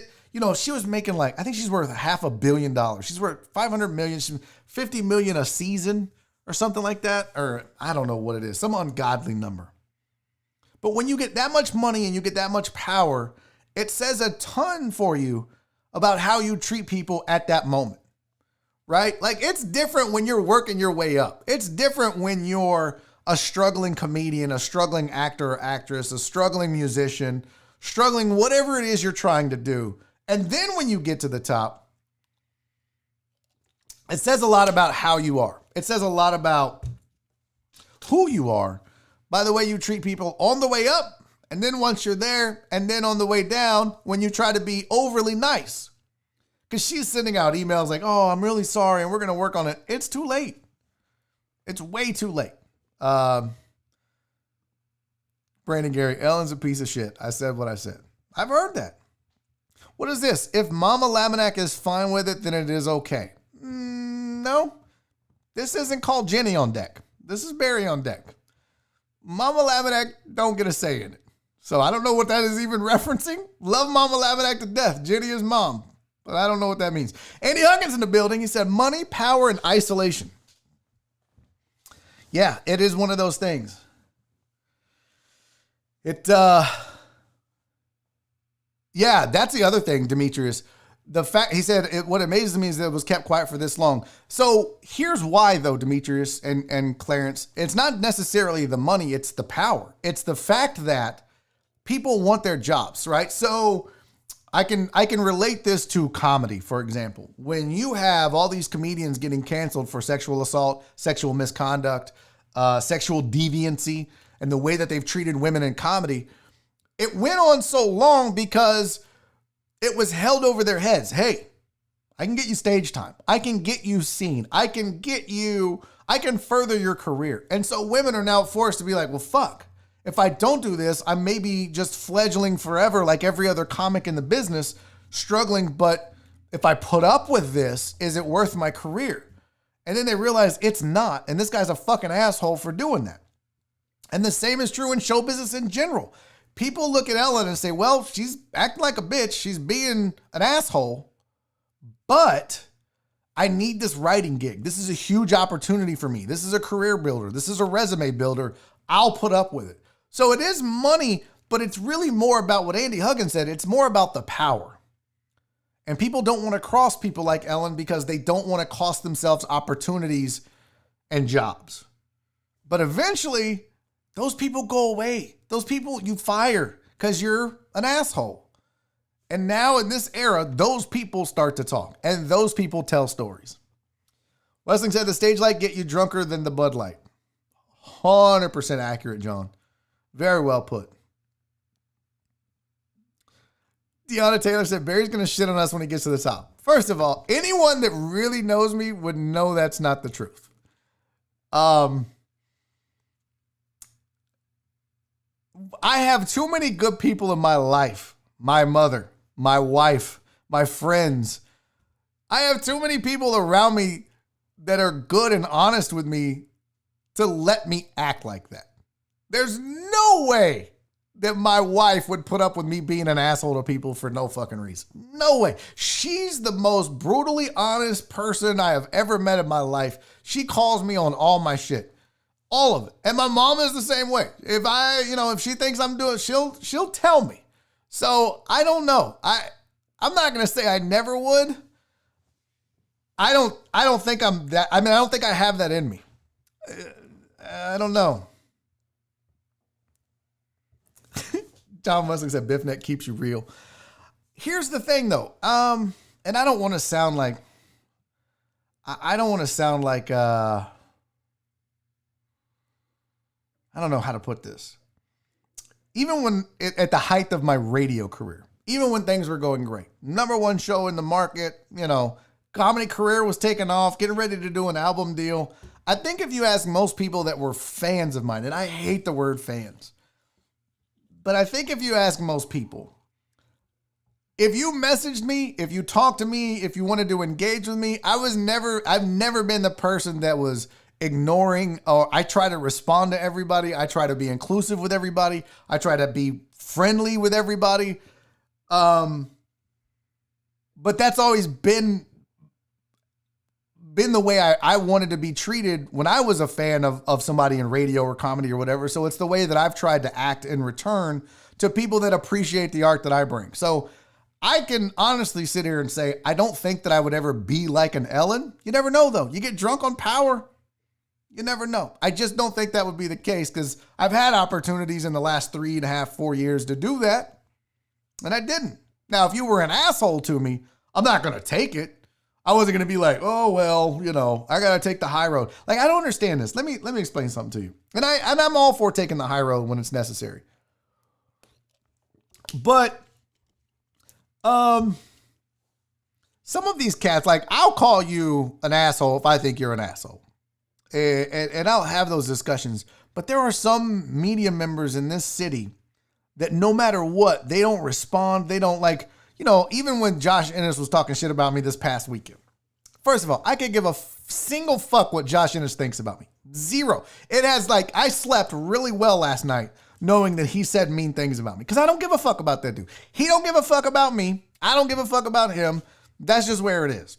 she was making I think she's worth $500 million. She's worth 500 million, 50 million a season or something like that. Or I don't know what it is, some ungodly number. But when you get that much money and you get that much power, it says a ton for you about how you treat people at that moment, right? Like, it's different when you're working your way up. It's different when you're a struggling comedian, a struggling actor or actress, a struggling musician, struggling whatever it is you're trying to do. And then when you get to the top, it says a lot about how you are. It says a lot about who you are by the way you treat people on the way up. And then once you're there, and then on the way down, when you try to be overly nice. Because she's sending out emails like, oh, I'm really sorry, and we're going to work on it. It's too late. It's way too late. Brandon Gary, Ellen's a piece of shit. I said what I said. I've heard that. What is this? If Mama Laminack is fine with it, then it is okay. No. This isn't called Jenny on deck. This is Barry on deck. Mama Laminack don't get a say in it. So I don't know what that is even referencing. Love Mama Laminack to death. Jenny is mom. But I don't know what that means. Andy Huggins in the building. He said money, power, and isolation. Yeah, it is one of those things. Yeah, that's the other thing, Demetrius. The fact, he said, what amazes me is that it was kept quiet for this long. So here's why, though, Demetrius and Clarence. It's not necessarily the money, it's the power. It's the fact that people want their jobs, right? So I can relate this to comedy, for example. When you have all these comedians getting canceled for sexual assault, sexual misconduct, sexual deviancy, and the way that they've treated women in comedy, It went on so long because it was held over their heads. Hey, I can get you stage time. I can get you seen. I can further your career. And so women are now forced to be like, well, fuck. If I don't do this, I may be just fledgling forever like every other comic in the business, struggling. But if I put up with this, is it worth my career? And then they realize it's not. And this guy's a fucking asshole for doing that. And the same is true in show business in general. People look at Ellen and say, well, she's acting like a bitch. She's being an asshole. But I need this writing gig. This is a huge opportunity for me. This is a career builder. This is a resume builder. I'll put up with it. So it is money, but it's really more about what Andy Huggins said. It's more about the power. And people don't want to cross people like Ellen because they don't want to cost themselves opportunities and jobs. But eventually, those people go away. Those people you fire because you're an asshole. And now in this era, those people start to talk. And those people tell stories. Wesling said the stage light get you drunker than the Bud Light. 100% accurate, John. Very well put. Deanna Taylor said, Barry's going to shit on us when he gets to the top. First of all, anyone that really knows me would know that's not the truth. I have too many good people in my life. My mother, my wife, my friends. I have too many people around me that are good and honest with me to let me act like that. There's no way that my wife would put up with me being an asshole to people for no fucking reason. No way. She's the most brutally honest person I have ever met in my life. She calls me on all my shit. All of it. And my mom is the same way. If she thinks I'm doing, she'll tell me. So I don't know. I'm not going to say I never would. I don't think I'm that. I don't think I have that in me. I don't know. John Wesling said Biffnet keeps you real. Here's the thing though. And I don't want to sound like, I don't know how to put this. Even when at the height of my radio career, even when things were going great, #1 show in the market, comedy career was taking off, getting ready to do an album deal. I think if you ask most people that were fans of mine, and I hate the word fans, but I think if you ask most people, if you messaged me, if you talked to me, if you wanted to engage with me, I've never been the person that was ignoring, or I try to respond to everybody. I try to be inclusive with everybody. I try to be friendly with everybody. But that's always been the way I wanted to be treated when I was a fan of somebody in radio or comedy or whatever. So it's the way that I've tried to act in return to people that appreciate the art that I bring. So I can honestly sit here and say, I don't think that I would ever be like an Ellen. You never know though. You get drunk on power. You never know. I just don't think that would be the case because I've had opportunities in the last 3.5, 4 years to do that. And I didn't. Now, if you were an asshole to me, I'm not going to take it. I wasn't going to be like, oh, well, I got to take the high road. Like, I don't understand this. Let me explain something to you. And I'm all for taking the high road when it's necessary. But some of these cats, like, I'll call you an asshole if I think you're an asshole. And I'll have those discussions. But there are some media members in this city that no matter what, they don't respond. They don't even when Josh Ennis was talking shit about me this past weekend. First of all, I could give a single fuck what Josh Ennis thinks about me. Zero. It has I slept really well last night knowing that he said mean things about me because I don't give a fuck about that dude. He don't give a fuck about me. I don't give a fuck about him. That's just where it is.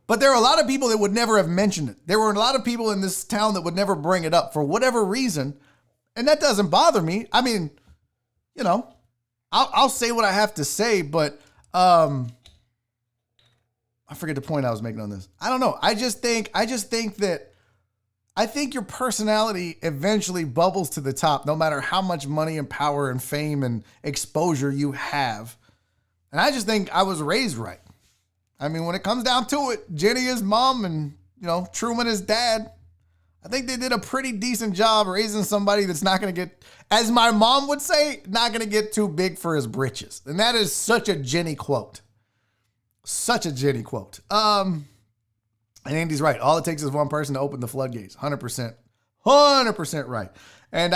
But there are a lot of people that would never have mentioned it. There were a lot of people in this town that would never bring it up for whatever reason. And that doesn't bother me. I mean, I'll say what I have to say, but I forget the point I was making on this. I don't know. I think your personality eventually bubbles to the top, no matter how much money and power and fame and exposure you have. And I just think I was raised right. I mean, when it comes down to it, Jenny is mom and, Truman is dad. I think they did a pretty decent job raising somebody that's not going to get, as my mom would say, not going to get too big for his britches. And that is such a Jenny quote. Such a Jenny quote. And Andy's right. All it takes is one person to open the floodgates. 100%. 100% right. And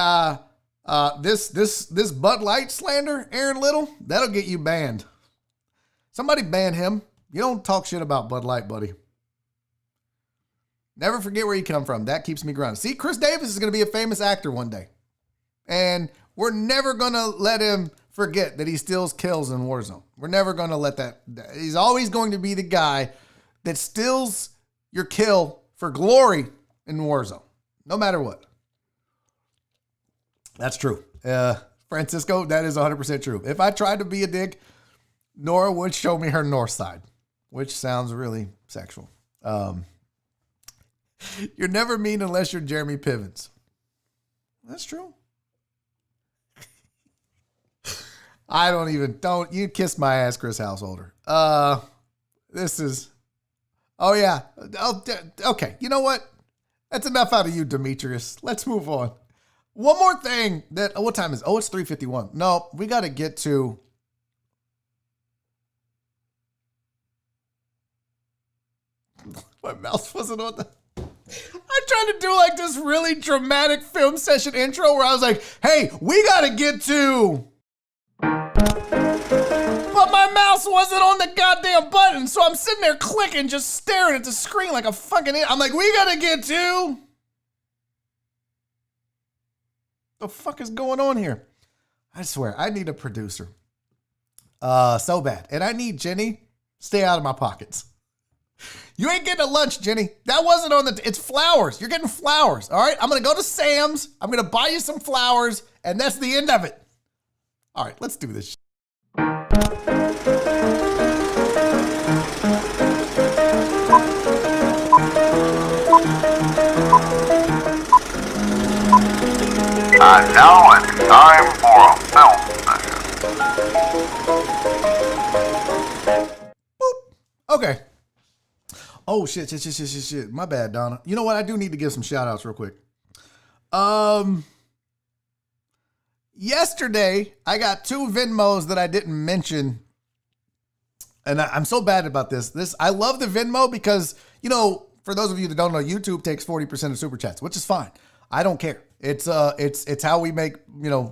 this Bud Light slander, Aaron Little, that'll get you banned. Somebody ban him. You don't talk shit about Bud Light, buddy. Never forget where you come from. That keeps me grounded. See, Chris Davis is going to be a famous actor one day. And we're never going to let him forget that he still kills in Warzone. We're never going to let that. He's always going to be the guy that steals your kill for glory in Warzone. No matter what. That's true. Francisco, that is 100% true. If I tried to be a dick, Nora would show me her north side, which sounds really sexual. You're never mean unless you're Jeremy Pivens. That's true. You kiss my ass, Chris Householder. Oh yeah. Okay. You know what? That's enough out of you, Demetrius. Let's move on. One more thing what time is it? Oh, it's 3:51. No, we got to get to. My mouse wasn't on the. I tried to do like this really dramatic film session intro where I was like, hey, we got to get to. But my mouse wasn't on the goddamn button. So I'm sitting there clicking, just staring at the screen like a fucking idiot. I'm like, we got to get to. The fuck is going on here? I swear, I need a producer. So bad. And I need Jenny, stay out of my pockets. You ain't getting a lunch, Jenny. That wasn't on it's flowers. You're getting flowers, all right? I'm going to go to Sam's. I'm going to buy you some flowers, and that's the end of it. All right, let's do this. And now it's time for a film session. Boop. Okay. Oh, shit. My bad, Donna. You know what? I do need to give some shout outs real quick. Yesterday, I got 2 Venmos that I didn't mention. And I'm so bad about this. I love the Venmo because, for those of you that don't know, YouTube takes 40% of super chats, which is fine. I don't care. It's how we make,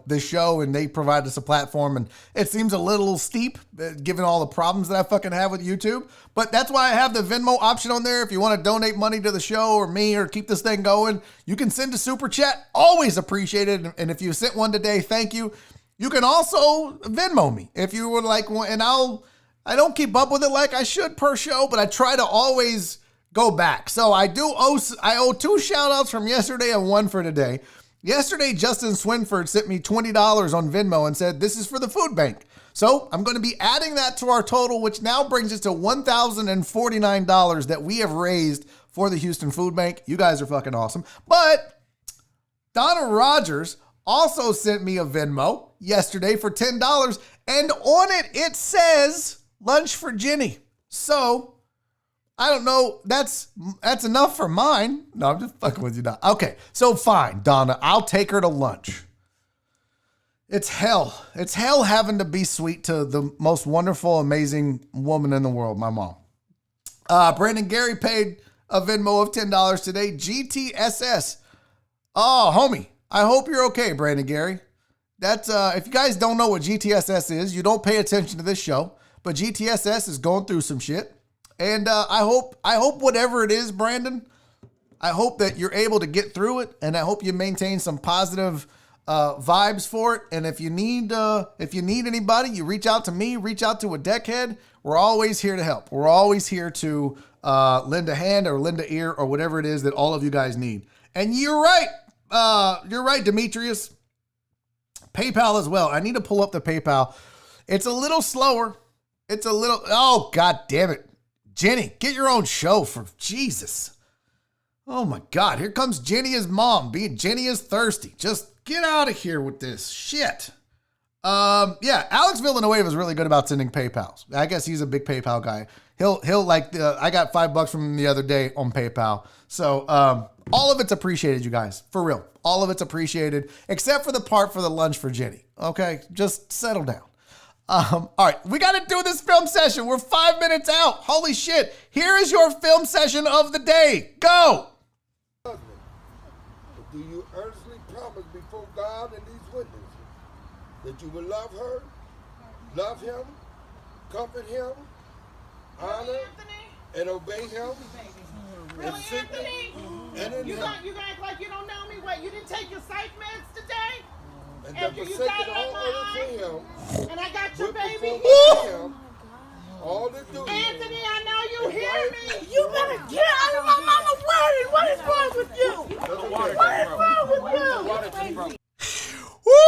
this show, and they provide us a platform, and it seems a little steep given all the problems that I fucking have with YouTube. But that's why I have the Venmo option on there. If you want to donate money to the show or me or keep this thing going, you can send a super chat. Always appreciated. And if you sent one today, thank you. You can also Venmo me if you would like one, and I don't keep up with it like I should per show, but I try to always go back. So I owe 2 shout outs from yesterday and 1 for today. Yesterday, Justin Swinford sent me $20 on Venmo and said, this is for the food bank. So I'm going to be adding that to our total, which now brings us to $1,049 that we have raised for the Houston Food Bank. You guys are fucking awesome. But Donna Rogers also sent me a Venmo yesterday for $10. And on it says lunch for Jenny. So I don't know. That's enough for mine. No, I'm just fucking with you now. Okay, so fine, Donna. I'll take her to lunch. It's hell. It's hell having to be sweet to the most wonderful, amazing woman in the world, my mom. Brandon Gary paid a Venmo of $10 today. GTSS. Oh, homie. I hope you're okay, Brandon Gary. That's if you guys don't know what GTSS is, you don't pay attention to this show. But GTSS is going through some shit. And I hope whatever it is, Brandon, I hope that you're able to get through it, and I hope you maintain some positive vibes for it. And if you need anybody, you reach out to me, reach out to a deckhead. We're always here to help. We're always here to lend a hand or lend an ear or whatever it is that all of you guys need. And you're right. You're right, Demetrius. PayPal as well. I need to pull up the PayPal. It's a little slower. Oh, God damn it. Jenny, get your own show for Jesus. Oh my God, here comes Jenny as mom. Jenny is thirsty. Just get out of here with this shit. Yeah, Alex Villanueva is really good about sending PayPals. I guess he's a big PayPal guy. He'll like, I got $5 from him the other day on PayPal. So all of it's appreciated, you guys, for real. All of it's appreciated, except for the part for the lunch for Jenny. Okay, just settle down. All right, we got to do this film session. We're 5 minutes out. Holy shit. Here is your film session of the day. Go. Do you earnestly promise before God and these witnesses that you will love her, love him, comfort him, honor, and obey him? Really, Anthony? You gonna act like you don't know me? What, you didn't take your psych meds today? And After you got up mine, and I got your baby here? All the duty. Anthony, I know you hear me. You better get out of my mama's wedding. What is wrong with you? What is wrong with you? Woo!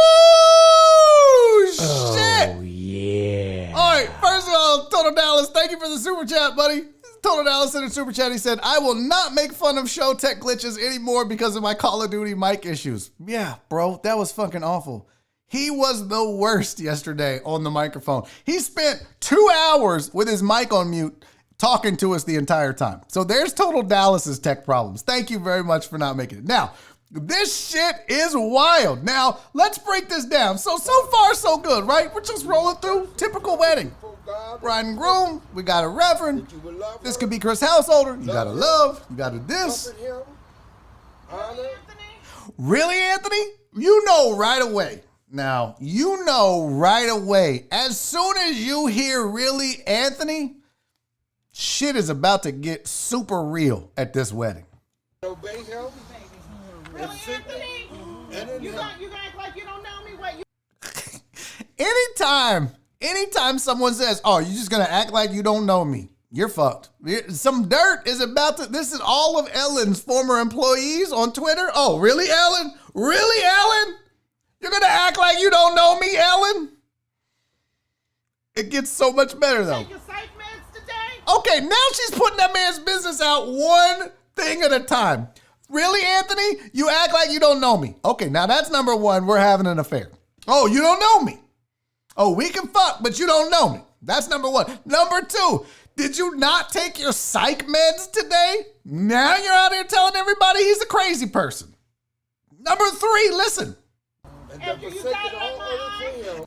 Shit! Oh, yeah. All right, first of all, Total Dallas, thank you for the super chat, buddy. Total Dallas in the super chat, he said, I will not make fun of show tech glitches anymore because of my Call of Duty mic issues. Yeah, bro, that was fucking awful. He was the worst yesterday on the microphone. He spent 2 hours with his mic on mute talking to us the entire time. So there's Total Dallas's tech problems. Thank you very much for not making it. Now, this shit is wild. Now, let's break this down. So far, so good, right? We're just rolling through. Typical wedding. Bride and groom, we got a reverend. This could be Chris Householder. You gotta love, you gotta this. Really, Anthony? You know right away. Now, you know right away. As soon as you hear really, Anthony, shit is about to get super real at this wedding. Obey him. Really, Anthony? You gonna act like you don't know me? What, you Anytime someone says, oh, you're just going to act like you don't know me, you're fucked. Some dirt is about to, this is all of Ellen's former employees on Twitter. Oh, really, Ellen? Really, Ellen? You're going to act like you don't know me, Ellen? It gets so much better, though. Take your psych meds today? Okay, now she's putting that man's business out one thing at a time. Really, Anthony? You act like you don't know me. Okay, now that's number one. We're having an affair. Oh, you don't know me. Oh, we can fuck, but you don't know me. That's number one. Number two, did you not take your psych meds today? Now you're out here telling everybody he's a crazy person. Number three, listen.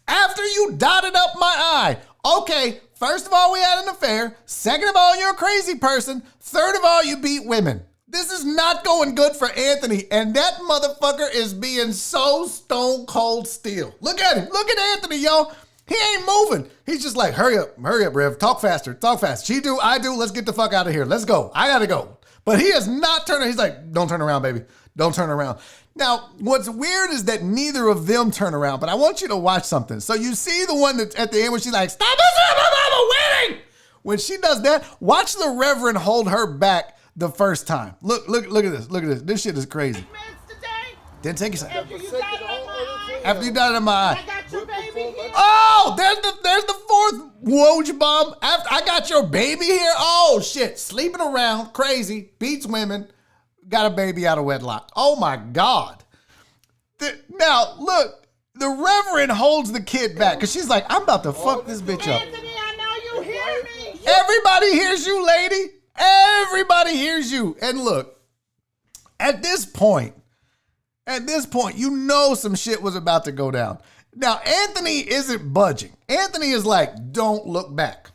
After you dotted up my eye. Okay, first of all, we had an affair. Second of all, you're a crazy person. Third of all, you beat women. This is not going good for Anthony, and that motherfucker is being so stone cold still. Look at him. Look at Anthony, yo. He ain't moving. He's just like, hurry up, Rev. Talk faster, talk fast. She do, I do. Let's get the fuck out of here. Let's go. I gotta go. But he is not turning. He's like, don't turn around, baby. Don't turn around. Now, what's weird is that neither of them turn around, but I want you to watch something. So you see the one that's at the end where she's like, stop this, I'm winning. When she does that, watch the Reverend hold her back the first time. Look at this. Look at this. This shit is crazy. Then take your After you got it on my eye. After you got it in my eye. I got your baby here. Oh, there's the fourth Woj bomb. After I got your baby here. Oh shit. Sleeping around, crazy, beats women, got a baby out of wedlock. Oh my God. Now look, the Reverend holds the kid back because she's like, I'm about to fuck this bitch up. Anthony, I know you hear me. Everybody hears you, lady. Everybody hears you. And look, at this point, you know some shit was about to go down. Now, Anthony isn't budging. Anthony is like, don't look back.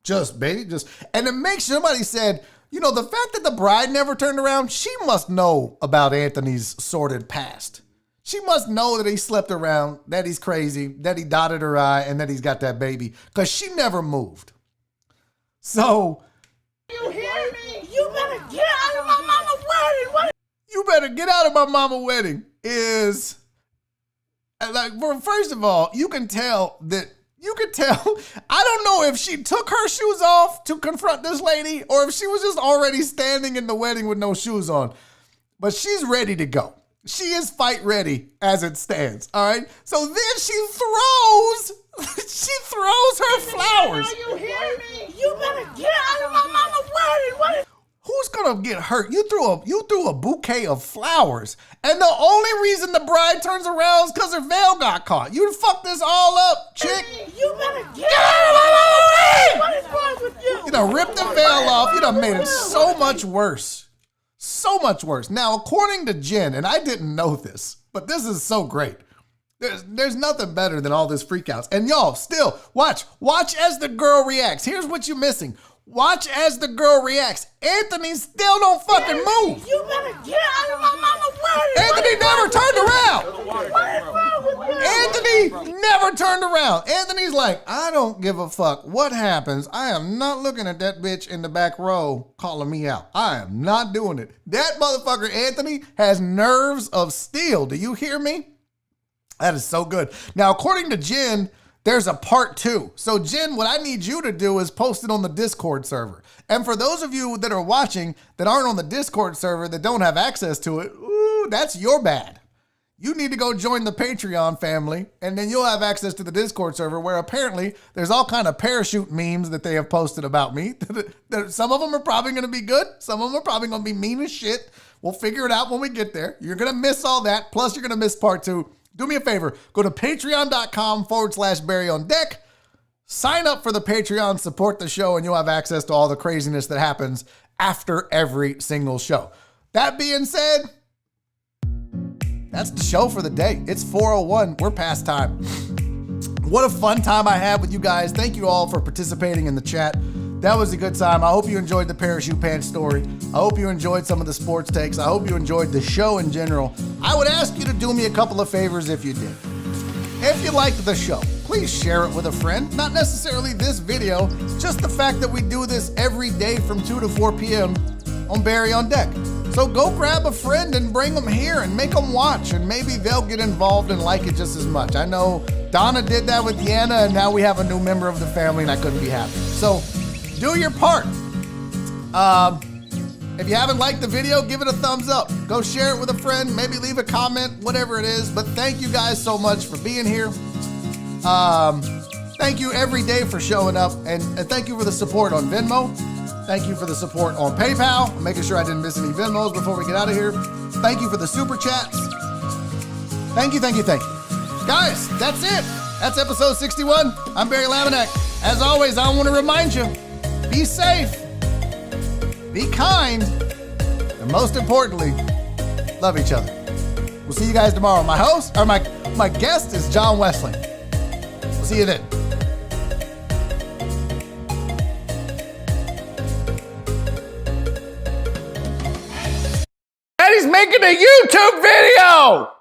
Just, baby, just. And it makes somebody said, you know, the fact that the bride never turned around, she must know about Anthony's sordid past. She must know that he slept around, that he's crazy, that he dotted her eye, and that he's got that baby, because she never moved. So... You hear me? You better get out of my mama's wedding. What? You better get out of my mama wedding is like, first of all, you can tell, I don't know if she took her shoes off to confront this lady or if she was just already standing in the wedding with no shoes on, but she's ready to go. She is fight ready as it stands. All right. So then she throws her flowers. You hear me? You better get out of my mama's wedding. What? Who's gonna get hurt? You threw a bouquet of flowers, and the only reason the bride turns around is because her veil got caught. You fucked this all up, chick. You better get out of my mama's wedding. What is wrong with you? done ripped the veil off. You done made it so much worse. So much worse. Now, according to Jen, and I didn't know this, but this is so great. There's nothing better than all this freakouts. And y'all, still, watch as the girl reacts. Here's what you're missing. Watch as the girl reacts. Anthony still don't fucking move. You better get out of my mama's wedding. Anthony never turned around. What is wrong with you? Anthony never turned around. Anthony's like, I don't give a fuck what happens. I am not looking at that bitch in the back row calling me out. I am not doing it. That motherfucker Anthony has nerves of steel. Do you hear me? That is so good. Now, according to Jen, there's a part 2. So Jen, what I need you to do is post it on the Discord server. And for those of you that are watching that aren't on the Discord server, that don't have access to it, ooh, that's your bad. You need to go join the Patreon family, and then you'll have access to the Discord server where apparently there's all kind of parachute memes that they have posted about me. Some of them are probably going to be good. Some of them are probably going to be mean as shit. We'll figure it out when we get there. You're going to miss all that. Plus, you're going to miss part 2. Do me a favor, go to patreon.com/Barry on deck, sign up for the Patreon, support the show, and you'll have access to all the craziness that happens after every single show. That being said, that's the show for the day. It's 4:01. We're past time. What a fun time I had with you guys. Thank you all for participating in the chat. That was a good time. I hope you enjoyed the parachute pants story. I hope you enjoyed some of the sports takes. I hope you enjoyed the show in general. I would ask you to do me a couple of favors if you did. If you liked the show, please share it with a friend. Not necessarily this video, just the fact that we do this every day from 2 to 4 p.m. on Barry on Deck. So go grab a friend and bring them here and make them watch, and maybe they'll get involved and like it just as much. I know Donna did that with Deanna, and now we have a new member of the family, and I couldn't be happier. So do your part. If you haven't liked the video, give it a thumbs up. Go share it with a friend, maybe leave a comment, whatever it is. But thank you guys so much for being here. Thank you every day for showing up, and thank you for the support on Venmo. Thank you for the support on PayPal. I'm making sure I didn't miss any Venmos before we get out of here. Thank you for the super chats. Thank you, thank you, thank you. Guys, that's it. That's episode 61. I'm Barry Laminack. As always, I want to remind you, be safe, be kind, and most importantly, love each other. We'll see you guys tomorrow. My host, or my guest is John Wesley. We'll see you then. Daddy's making a YouTube video!